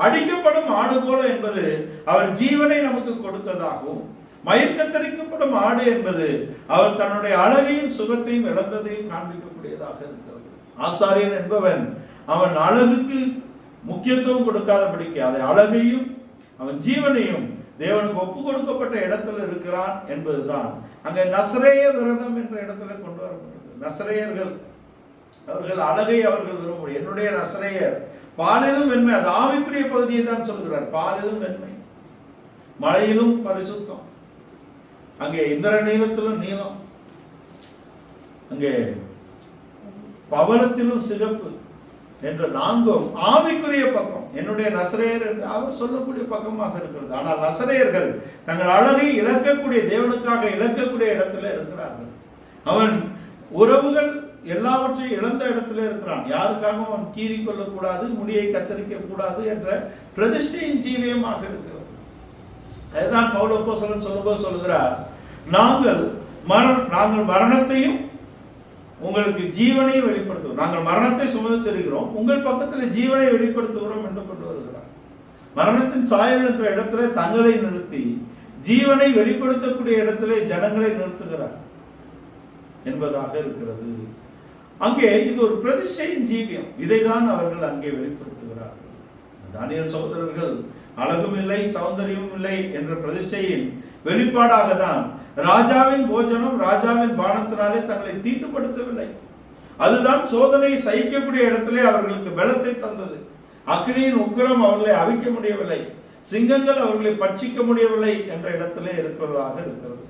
அடிக்கப்படும் ஆடு போல என்பது அவர் ஜீவனை நமக்கு கொடுத்ததாகவும், மயிர் கத்தரிக்கப்படும் ஆடு என்பது அவர் தன்னுடைய அழகையும் சுகத்தையும் இழந்ததையும் காண்பிக்கக்கூடியதாக இருக்கிறது. ஆசாரியன் என்பவன் அவன் அழகுக்கு முக்கியத்துவம் கொடுக்காதபடிக்கு அதை அழகையும் அவன் ஜீவனையும் தேவனுக்கு ஒப்பு கொடுக்கப்பட்ட இடத்துல இருக்கிறான் என்பதுதான் அங்க நசரேய விரதம் என்ற இடத்துல கொண்டு வரப்பட்டது. நசரேயர்கள் அவர்கள் அழகை அவர்கள் விரும்பும். என்னுடைய நசரேயர் பாலிலும் வெண்மை, அது ஆவிக்குரிய பகுதியை தான் சொல்கிறார். பாலிலும் வெண்மை, மழையிலும் பரிசுத்தம், அங்கே இந்திர நீளத்திலும் நீளம், அங்கே பவளத்திலும் சிகப்பு என்ற நான்கும் ஆவிக்குரிய பக்கம் என்னுடைய நசரேயர் என்று அவர் சொல்லக்கூடிய பக்கமாக இருக்கிறது. ஆனால் நசரேயர்கள் தங்கள் அழகை இழக்கக்கூடிய, தேவனுக்காக இழக்கக்கூடிய இடத்துல இருக்கிறார்கள். அவன் உறவுகள் எல்லாவற்றையும் இழந்த இடத்துல இருக்கிறான். யாருக்காகவும் அவன் கீறி கொள்ளக்கூடாது, முடியை கத்தரிக்க கூடாது என்ற பிரதிஷ்டையின் ஜீவியமாக இருக்கிறது. அதுதான் பவுல் அப்போஸ்தலன் சொல்லும்போது சொல்லுகிறார், நாங்கள் மரணத்தையும் உங்களுக்கு ஜீவனை வெளிப்படுத்துகிறோம். நாங்கள் மரணத்தை சுமந்து தெரிகிறோம், உங்கள் பக்கத்தில் ஜீவனை வெளிப்படுத்துகிறோம் என்று கொண்டு வருகிறார். மரணத்தின் சாயல் என்ற இடத்துல தங்களை நிறுத்தி ஜீவனை வெளிப்படுத்தக்கூடிய இடத்திலே ஜனங்களை நிறுத்துகிறார் என்பதாக இருக்கிறது. அங்கே இது ஒரு பிரதிஷ்டையின் ஜீவியம். இதைதான் அவர்கள் அங்கே வெளிப்படுத்துகிறார்கள். தானியேல் சகோதரர்கள் அழகும் இல்லை, சௌந்தரியமும் இல்லை என்ற பிரதிஷ்டையின் வெளிப்பாடாக தான் ராஜாவின் போஜனம், ராஜாவின் பானத்தினாலே தங்களை தீட்டுப்படுத்தவில்லை. அதுதான் சோதனை சகிக்கக்கூடிய இடத்திலே அவர்களுக்கு பலத்தை தந்தது. அக்னியின் உக்கிரம் அவர்களை அவிக்க முடியவில்லை, சிங்கங்கள் அவர்களை பட்சிக்க முடியவில்லை என்ற இடத்திலே இருக்கிறதாக இருக்கிறது.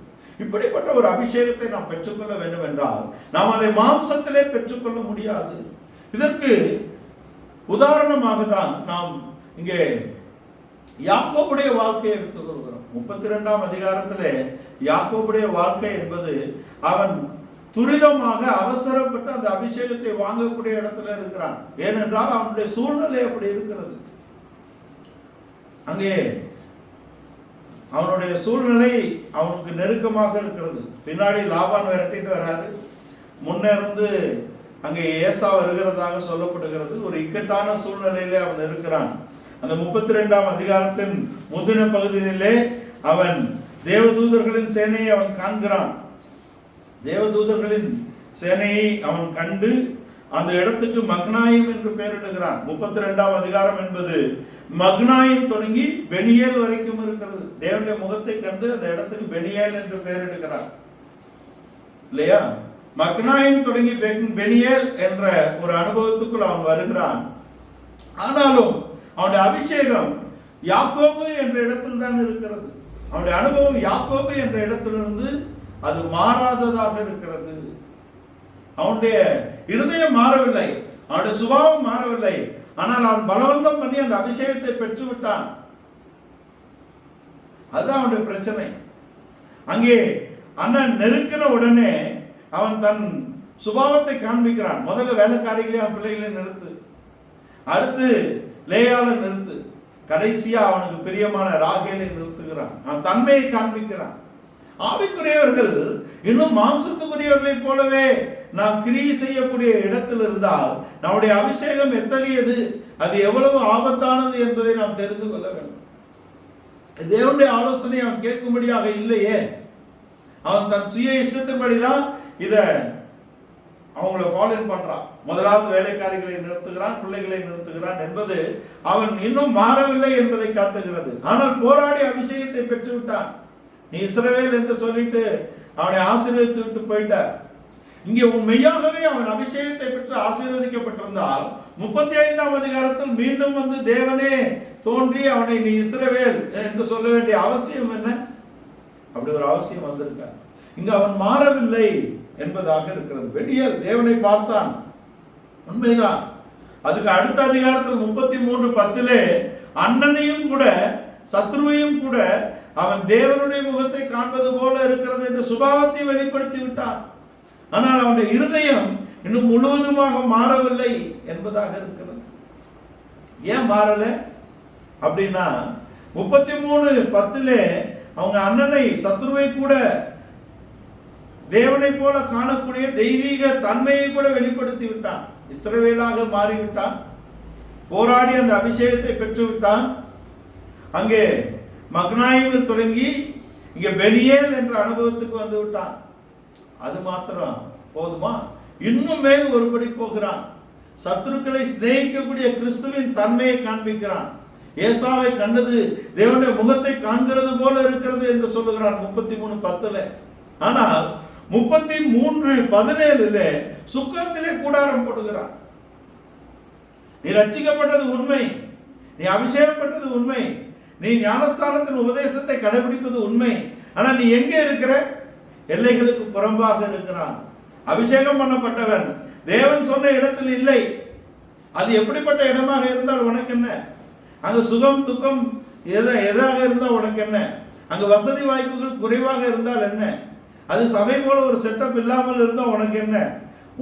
இப்படிப்பட்ட ஒரு அபிஷேகத்தை நாம் பெற்றுக்கொள்ள வேண்டும் என்றால் நாம் அதை மாம்சத்திலே பெற்றுக்கொள்ள முடியாது. இதற்கு உதாரணமாக தான் நாம் இங்கே யாக்கோபுடைய வாழ்க்கையை எடுத்துக்கொள்கிறோம். 32ஆம் அதிகாரத்திலே யாக்கோபுடைய வாழ்க்கை என்பது அவன் துரிதமாக அவசரப்பட்டு அந்த அபிஷேகத்தை வாங்கக்கூடிய இடத்துல இருக்கிறான். ஏனென்றால் அவனுடைய சூழ்நிலை அப்படி இருக்கிறது. அங்கே அவனுடைய சூழ்நிலை அவனுக்கு நெருக்கமாக இருக்கிறது. பின்னாடி லாபான் விரட்டிட்டு வராரு, முன்னிருந்து அங்கே ஏசா வருகிறதாக சொல்லப்படுகிறது. ஒரு இக்கட்டான சூழ்நிலையிலே அவன் இருக்கிறான். அந்த 32ஆம் அதிகாரத்தின் முந்தின பகுதியிலே அவன் தேவதூதர்களின் சேனையை அவன் காண்கிறான். தேவதூதர்களின் சேனையை அவன் கண்டு அந்த இடத்துக்கு மக்னாயிம் என்று பெயரிடுகிறான். 32ஆம் அதிகாரம் என்பது மக்னாயிம் தொடங்கி பெனியேல் வரைக்கும் இருக்கிறது. தேவனுடைய முகத்தை கண்டு அந்த இடத்துக்கு பெனியேல் என்று பெயரிடுகிறான் இல்லையா? மக்னாயிம் தொடங்கி பெனியேல் என்ற ஒரு அனுபவத்துக்குள் அவன் வருகிறான். ஆனாலும் அவனுடைய அபிஷேகம் யாக்கோபு என்ற இடத்தில் தான் இருக்கிறது. அவனுடைய அனுபவம் யாக்கோபு என்ற இடத்திலிருந்து அது மாறாததாக இருக்கிறது. அவனுடைய இருதயம் மாறவில்லை, அவனுடைய சுபாவம் மாறவில்லை. ஆனால் அவன் பலவந்தம் பண்ணி அந்த அபிஷேகத்தை பெற்று விட்டான். அதுதான் அவனுடைய பிரச்சனை. அங்கே அண்ணன் நெருக்கின உடனே அவன் தன் சுபாவத்தை காண்பிக்கிறான். முதல்ல வேலைக்காரிகளே அவன் பிள்ளைகளை நிறுத்து, அடுத்து லேயால நிறுத்து, கடைசியா அவனுக்கு பிரியமான ராகேலை நிறுத்துகிறான். அவன் தன்மையை காண்பிக்கிறான். ஆவிக்குரியவர்கள் இன்னும் மாம்சத்துக்குரியவர்களைப் போலவே நாம் கிரியை செய்யக்கூடிய இடத்தில் இருந்தால் நம்முடைய அபிஷேகம் எத்தகையது, அது எவ்வளவு ஆபத்தானது என்பதை நாம் தெரிந்து கொள்ள வேண்டும். தேவனுடைய ஆலோசனை அவன் கேட்கும்படியாக இல்லையே. அவன் தன் சுய இஷ்டத்தின்படிதான் இத அவங்கள ஃபாலோ பண்றான். முதலாவது வேலைக்காரிகளை நிறுத்துகிறான், பிள்ளைகளை நிறுத்துகிறான் என்பது அவன் இன்னும் மாறவில்லை என்பதை காட்டுகிறது. ஆனால் போராடி அபிஷேகத்தை பெற்று விட்டான். நீ இஸ்ரவேல் என்று சொல்லிட்டு அவனை ஆசீர்வதித்து விட்டு போயிட்டார். இங்கே உண்மையாகவே அவன் அபிஷேகத்தை பெற்று ஆசீர்வதிக்கப்பட்டிருந்தால் 35ஆம் அதிகாரத்தில் மீண்டும் வந்து தேவனே தோன்றி அவனை நீ இஸ்ரவேல் என்று சொல்ல வேண்டிய அவசியம் என்ன? அப்படி ஒரு அவசியம் வந்திருக்கார். இங்கு அவன் மாறவில்லை என்பதாக இருக்கிறது. வெளியில் தேவனை பார்த்தான், உண்மைதான். அதுக்கு அடுத்த அதிகாரத்தில் 33:10 அண்ணனையும் கூட சத்ருவையும் கூட அவன் தேவனுடைய முகத்தை காண்பது போல இருக்கிறது என்று சுபாவத்தை வெளிப்படுத்தி விட்டான். ஆனால் அவனுடைய இருதயம் இன்னும் முழுவதுமாக மாறவில்லை என்பதாக இருக்கிறது. ஏன் மாறல அப்படின்னா 33:10 அவங்க அண்ணனை சத்ருவை கூட தேவனை போல காணக்கூடிய தெய்வீக தன்மையை கூட வெளிப்படுத்தி விட்டான். இஸ்ரவேலாக மாறிவிட்டான். போராடி அந்த அபிஷேகத்தை பெற்று விட்டான். அங்கே மக்னாயிமில் தொடங்கி இங்க பெனியேல் என்ற அனுபவத்துக்கு வந்து விட்டான். அது மாத்திரம் போதுமா? இன்னும் மேல் ஒருபடி போகிறான். சத்துருக்களை சிநேகிக்கக்கூடிய கிறிஸ்துவின் தன்மையை காண்பிக்கிறான். ஏசாவை கண்டது தேவனுடைய முகத்தை காண்கிறது போல இருக்கிறது என்று சொல்லுகிறான் 33:10. ஆனால் 33:17 சுக்கத்திலே கூடாரம் போடுகிறான். நீ ரட்சிக்கப்பட்டது உண்மை, நீ அபிஷேகப்பட்டது உண்மை, நீ ஞானஸ்தானத்தின் உபதேசத்தை கடைபிடிப்பது உண்மை. ஆனா நீ எங்கே இருக்கிற? எல்லைகளுக்கு புறம்பாக இருக்கிறான். அபிஷேகம் பண்ணப்பட்டவன் தேவன் சொன்ன இடத்தில் இல்லை. அது எப்படிப்பட்ட இடமாக இருந்தால் உனக்கு என்ன? அங்க சுகம் துக்கம் எதாக இருந்தால் உனக்கு என்ன? அங்க வசதி வாய்ப்புகள் குறைவாக இருந்தால் என்ன? அது சபை போல ஒரு செட்டப் இல்லாமல் இருந்தால் உனக்கு என்ன?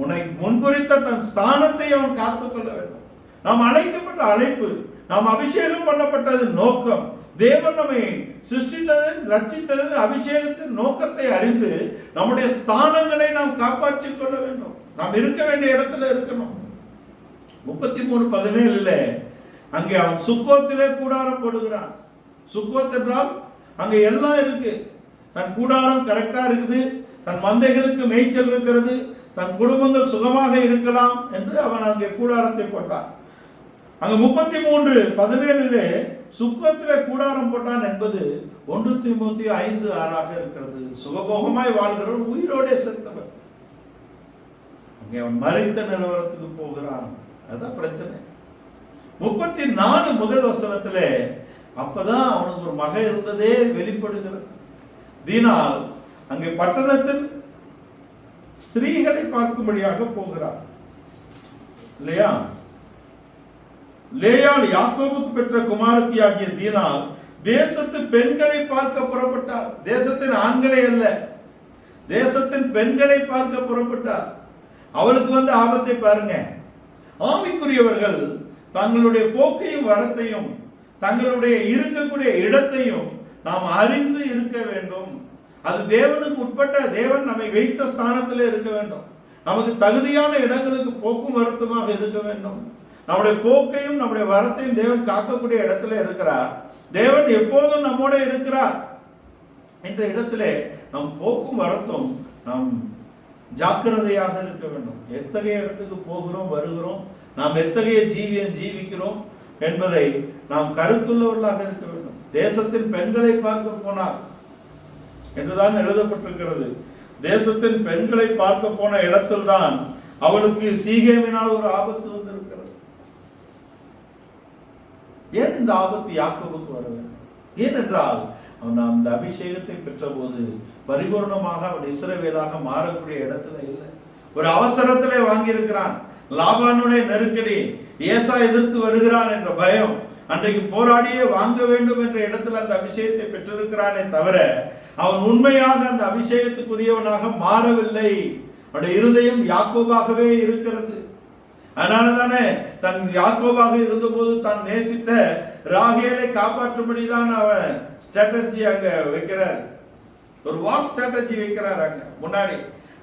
உன்னை முன்குறித்த தன் ஸ்தானத்தை அவன் காத்துக்கொள்ள வேண்டும். நாம் அழைக்கப்பட்ட அழைப்பு, நாம் அபிஷேகம் பண்ணப்பட்டது நோக்கம். தேவன் நம்மை சிருஷ்டித்தது, ரட்சித்தது, அபிஷேகத்தின் நோக்கத்தை அறிந்து நம்முடைய ஸ்தானங்களை நாம் காப்பாற்றிக் கொள்ள வேண்டும். நாம் இருக்க வேண்டிய இடத்துல இருக்கணும். 33:17 அங்கே அவன் சுக்கோத்திலே கூடாரம் போடுகிறான். சுக்கோத் என்றால் அங்க எல்லாம் இருக்கு. தன் கூடாரம் கரெக்டா இருக்குது, தன் மந்தைகளுக்கு மேய்ச்சல் இருக்கிறது, தன் குடும்பங்கள் சுகமாக இருக்கலாம் என்று அவன் அங்கே கூடாரத்தை போட்டான். அங்க 33:17 சுக்கத்திலே கூடாரம் போட்டான் என்பது 1 தீமோத்தேயு 5:6 இருக்கிறது. சுகபோகமாய் வாழ்கிறவன் உயிரோடே செத்தவன். அங்கே அவன் மரித்த நிலவரத்துக்கு போகிறான். அதுதான் பிரச்சனை. 34 முதல் வசனத்திலே அப்பதான் அவனுக்கு ஒரு மகன் இருந்ததே வெளிப்படுகிறது. தீனால் அங்கே பட்டணத்தில் ஸ்திரீகளை பார்க்கும்படியாக போகிறார் இல்லையா? லேயாள் யாக்கோபுக்கு பெற்ற குமாரத்தி ஆகிய தீனால் தேசத்து பெண்களை பார்க்க புறப்பட்டார். தேசத்தின் ஆண்களை அல்ல, தேசத்தின் பெண்களை பார்க்க புறப்பட்டார். அவளுக்கு வந்து ஆபத்தை பாருங்க. ஆவிக்குரியவர்கள் தங்களுடைய போக்கையும் வரத்தையும் தங்களுடைய இருக்கக்கூடிய இடத்தையும் நாம் அறிந்து இருக்க வேண்டும். அது தேவனுக்கு உட்பட்ட, தேவன் நம்மை வைத்த ஸ்தானத்திலே இருக்க வேண்டும். நமக்கு தகுதியான இடங்களுக்கு போக்கும் வருத்தமாக இருக்க வேண்டும். நம்முடைய போக்கையும் நம்முடைய வரத்தையும் தேவன் காக்கக்கூடிய இடத்துல இருக்கிறார். தேவன் எப்போதும் நம்மோட இருக்கிறார் என்ற இடத்திலே நம் போக்கும் வரத்தும் நாம் ஜாக்கிரதையாக இருக்க வேண்டும். எத்தகைய இடத்துக்கு போகிறோம் வருகிறோம், நாம் எத்தகைய ஜீவியம் ஜீவிக்கிறோம் என்பதை நாம் கருத்துள்ளவர்களாக இருக்க வேண்டும். தேசத்தின் பெண்களை பார்க்க போனார் என்றுதான் எழுதப்பட்டிருக்கிறது. தேசத்தின் பெண்களை பார்க்க போன இடத்தில் தான் அவளுக்கு சீகேமினால் ஒரு ஆபத்து வந்திருக்கிறது. ஏன் இந்த ஆபத்து யாக்கோபுக்கு வர வேண்டும்? ஏனென்றால் அவன் அந்த அபிஷேகத்தை பெற்ற போது பரிபூர்ணமாக அவன் இஸ்ரவேலாக மாறக்கூடிய இடத்துல இல்லை. ஒரு அவசரத்திலே வாங்கியிருக்கிறான். லாபானுடைய நெருக்கடி, ஏசா எதிர்த்து வருகிறான் என்ற பயம், அன்றைக்கு போராடியே வாங்க வேண்டும் என்ற இடத்துல அந்த அபிஷேகத்தை பெற்றிருக்கிறானே தவிர அவன் உண்மையாக அந்த அபிஷேகத்துக்குரியவனாக மாறவில்லை. அவனுடைய இருதயம் யாக்கோபாகவே இருக்கிறது. அதனால தானே தன் யாக்கோபாக இருந்தபோது தான் நேசித்த ராகேலை காப்பாற்றும்படிதான் அவன் ஸ்ட்ராட்டஜி அங்க வைக்கிறார். ஒரு வார் ஸ்ட்ராட்டஜி வைக்கிறார் அங்க முன்னாடி.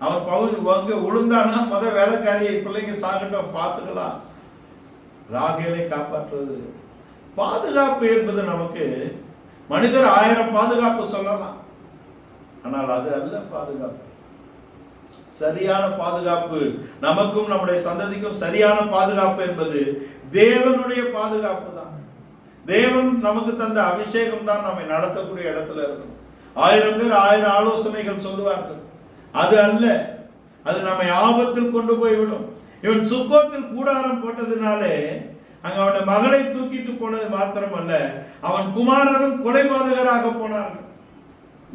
அவன் அங்க உளுந்தானா வேலைக்காரியை பிள்ளைங்க சாகட்டும் பார்த்துக்கலாம். ராகேலை காப்பாற்றுவது பாதுகாப்பு என்பது நமக்கு மனிதர் 1000 பாதுகாப்பு சொல்லலாம், ஆனால் அது அல்ல பாதுகாப்பு. சரியான பாதுகாப்பு, நமக்கும் நம்முடைய சந்ததிக்கும் சரியான பாதுகாப்பு என்பது தேவனுடைய பாதுகாப்பு தான். தேவன் நமக்கு தந்த அபிஷேகம் தான் நம்மை நடத்தக்கூடிய இடத்துல இருக்கும். 1000 பேர் 1000 ஆலோசனைகள் சொல்லுவார்கள், அது அல்ல. அது நம்மை ஆபத்தில் கொண்டு போய்விடும். இவன் சுக்கோத்தில் கூடாரம் போட்டதுனாலே அங்க அவனுடைய மகளை தூக்கிட்டு போனது மாத்திரமல்ல, அவன் குமாரரும் கொலைபாதகராக போனார்கள்.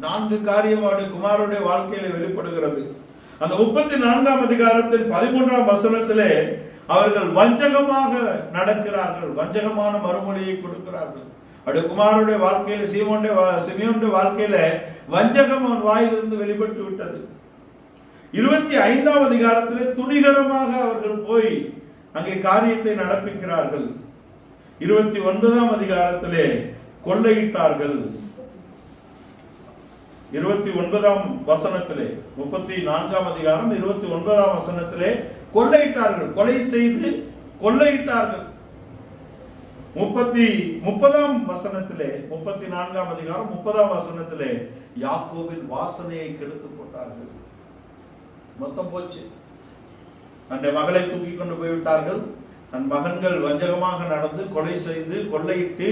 4 காரியம் அவருடைய குமாரனுடைய வாழ்க்கையில வெளிப்படுகிறது. அந்த 34ஆம் அதிகாரத்தின் 13ஆம் வசனத்திலே அவர்கள் வஞ்சகமாக நடக்கிறார்கள், வஞ்சகமான மறுமொழியை கொடுக்கிறார்கள். அவருடைய குமாரனுடைய வாழ்க்கையில சிமியோனுடைய வாழ்க்கையில வஞ்சகம் அவன் வாயிலிருந்து வெளிப்பட்டு விட்டது. 25ஆம் அதிகாரத்திலே துணிகரமாக அவர்கள் போய் அங்கே காரியத்தை நடப்பிக்கிறார்கள். 29ஆம் அதிகாரத்திலே கொள்ளையிட்டார்கள். 29ஆம் வசனத்திலே 34ஆம் அதிகாரம் 29ஆம் வசனத்திலே கொள்ளையிட்டார்கள், கொலை செய்து கொள்ளையிட்டார்கள். 30ஆம் வசனத்திலே 34ஆம் அதிகாரம் 30ஆம் வசனத்திலே யாக்கோபின் வாசனையை கெடுத்து போட்டார்கள். மொத்தம் போச்சு. தன்னுடைய மகளை தூக்கி கொண்டு போய்விட்டார்கள். தன் மகன்கள் வஞ்சகமாக நடந்து கொலை செய்து கொள்ளையிட்டு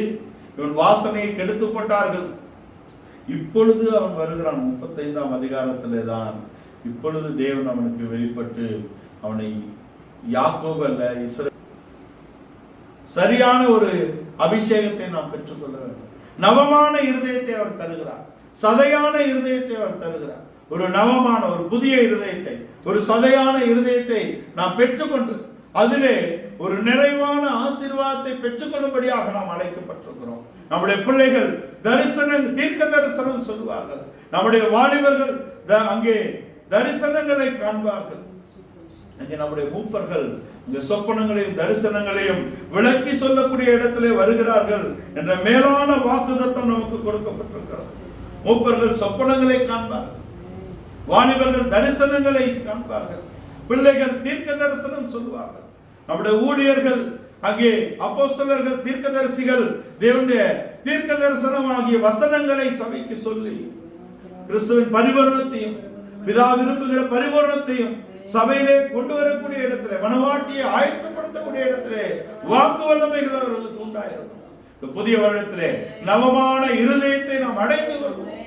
இவன் வாசனையை கெடுத்து போட்டார்கள். இப்பொழுது அவன் வருகிறான். 35ஆம் அதிகாரத்திலே தான் இப்பொழுது தேவன் அவனுக்கு வெளிப்பட்டு அவனை யாக்கோபு அல்ல இஸ்ரவேல், சரியான ஒரு அபிஷேகத்தை நாம் பெற்றுக்கொள்ள வேண்டும். நவமான இருதயத்தை அவர் தருகிறார், சதையான இருதயத்தை அவர் தருகிறார். ஒரு நவமான ஒரு புதிய இருதயத்தை, ஒரு சதையான இருதயத்தை நாம் பெற்றுக்கொண்டு அதிலே ஒரு நிறைவான ஆசீர்வாதத்தை பெற்றுக்கொள்ளும்படியாக நாம் அழைக்கப்பட்டிருக்கிறோம். நம்முடைய பிள்ளைகள் தரிசனம், தீர்க்க தரிசனம் சொல்வார்கள். நம்முடைய வாலிபர்கள் அங்கே தரிசனங்களை காண்பார்கள். அங்கே நம்முடைய மூப்பர்கள் இந்த சொப்பனங்களையும் தரிசனங்களையும் விளக்கி சொல்லக்கூடிய இடத்திலே வருகிறார்கள் என்ற மேலான வாக்குத்தத்தம் நமக்கு கொடுக்கப்பட்டிருக்கிறது. மூப்பர்கள் சொப்பனங்களை காண்பார்கள், வாலிபர்கள் தரிசனங்களை காண்பார்கள், பிள்ளைகள் தீர்க்க தரிசனம் சொல்வார்கள். நம்முடைய ஊழியர்கள் அங்கே அப்போஸ்தலர்கள், தீர்க்கதரிசிகள் தேவனுடைய தீர்க்க தரிசனம் ஆகிய வசனங்களை சபைக்கு சொல்லி கிறிஸ்துவின் பரிபூரணத்தையும் பிதா விரும்புகிற பரிபூரணத்தையும் சபையிலே கொண்டு வரக்கூடிய இடத்திலே, மனவாட்டியை ஆயத்தப்படுத்தக்கூடிய இடத்திலே வாக்கு வல்லமைகள் அவர்களுக்கு உண்டாயிருக்கும். புதிய வருடத்திலே நவமான இருதயத்தை நாம் அடைந்து கொள்வோம்.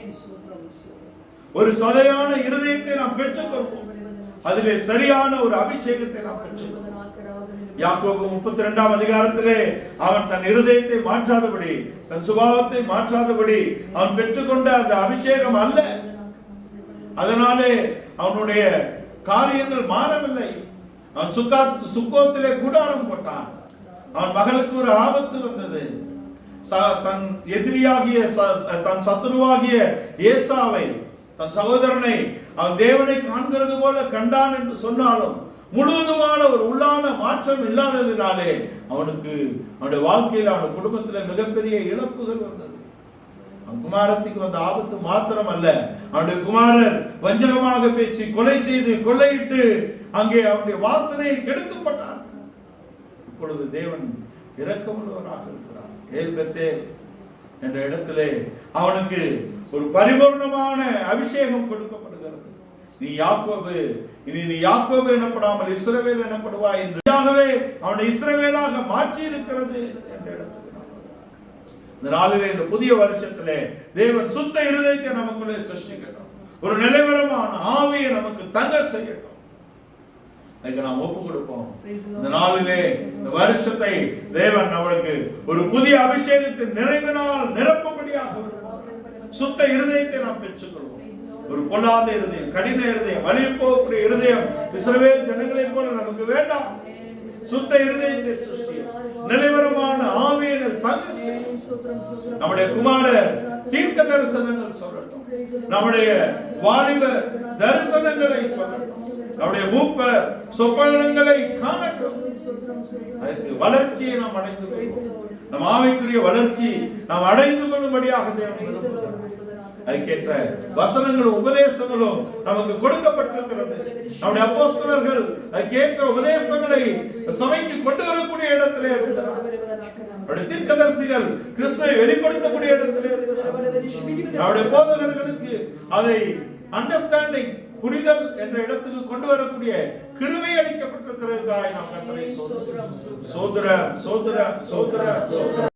ஒரு சதையான இருதயத்தை நாம் பெற்றுக்கொள்வோம். அதிலே சரியான ஒரு அபிஷேகத்தை நாம் பெற்றுக்கொள்வோம். யாக்கோபு 32ஆம் அதிகாரத்திலே அவன் தன் இருதயத்தை மாற்றாதபடி, தன் சுபாவத்தை மாற்றாதபடி அவன் பெற்றுக்கொண்ட அந்த அபிஷேகம் அல்ல. அதனாலே அவனுடைய காரியங்கள் மாறவில்லை. அவன் சுக்கோத்திலே கூடாரம் போட்டான். அவன் மகளுக்கு ஒரு ஆபத்து வந்தது. தன் எதிரியாகிய, தன் சத்துருவாகிய ஏசாவை, தன் சகோதரனை அவன் தேவனை காண்கிறது போல கண்டான் என்று சொன்னாலும் முழுவதுமான ஒரு உள்ளான மாற்றம் இல்லாததினாலே அவனுக்கு, அவனுடைய வாழ்க்கையில், அவனுடைய குடும்பத்தில் மிகப்பெரிய இழப்புகள் வந்தது. அவன் குமாரத்துக்கு வந்த ஆபத்து மாத்திரம் அல்ல, அவனுடைய குமாரர் வஞ்சகமாக பேசி கொலை செய்து கொள்ளையிட்டு அங்கே அவனுடைய வாசனையை கெடுக்கப்பட்டான். இப்பொழுது தேவன் இரக்கமுள்ளவராக இருக்கிறார். ஏல்பெத்தேல் என்ற இடத்திலே அவனுக்கு ஒரு பரிபூர்ணமான அபிஷேகம் கொடுக்கப்படுகிறது. நீ யாக்கோபு, இனி நீ யாக்கோபு எனப்படாமல் இஸ்ரவேல் எனப்படுவாய் என்று அவனை இஸ்ரவேலாக மாற்றி இருக்கிறது என்ற இடத்துக்கு இந்த நாளிலே, இந்த புதிய வருஷத்திலே தேவன் சுத்த இருதயத்தை நமக்குள்ளே சிருஷ்டிக்கட்டும். ஒரு நிலைவரமான ஆவியை நமக்கு தங்க செய்யட்டும். அதுக்கு நாம் ஒப்பு கொடுப்போம். இந்த நாளிலே, இந்த வருஷத்தை தேவன் நம்மளுக்கு ஒரு புதிய அபிஷேகத்தின் நிறைவினால் நிரப்பும்படியாக சுத்த இருதயத்தை நாம் பெற்றுக்கொள்வோம். ஒரு பொல்லாத இருதயம், கடின இருதயம், வழி போகக்கூடிய இருதயம் இஸ்ரவேல் ஜனங்களை போல நமக்கு வேண்டாம். சுத்த இருதயத்தை சிருஷ்டி, நிலைவரமான ஆவியினர் தங்க. நம்முடைய குமாரர் தீர்க்க தரிசனங்கள் சொல்லட்டும். நம்முடைய வாலிப தரிசனங்களை சொல்லட்டும். நம்முடைய மூப்பர் சொப்பனங்களை காணட்டும். அதற்கு வளர்ச்சியை நாம் அடைந்து கொள்வோம். நம் ஆவிக்குரிய வளர்ச்சி நாம் அடைந்து கொள்ளும்படியாக தேவன் விரும்புகிறார். அதுக்கேற்ற வசனங்களும் உபதேசங்களும் நமக்கு கொடுக்கப்பட்டிருக்கிறது. நம்முடைய அப்போஸ்தலர்கள் அதுக்கேற்ற உபதேசங்களை சபைக்கு கொண்டு வரக்கூடிய இடத்திலே இருக்கிறார். நம்முடைய தீர்க்கதரிசிகள் கிறிஸ்துவை வெளிப்படுத்தக்கூடிய இடத்திலே இருக்கிறார். நம்முடைய போதகர்களுக்கு அதை அண்டர்ஸ்டாண்டிங் புரிதல் என்ற இடத்துக்கு கொண்டு வரக்கூடிய கிருபை அளிக்கப்பட்டிருக்கிறதுக்காக நாம் கர்த்தரை சோதர சோதர சோதர சோதர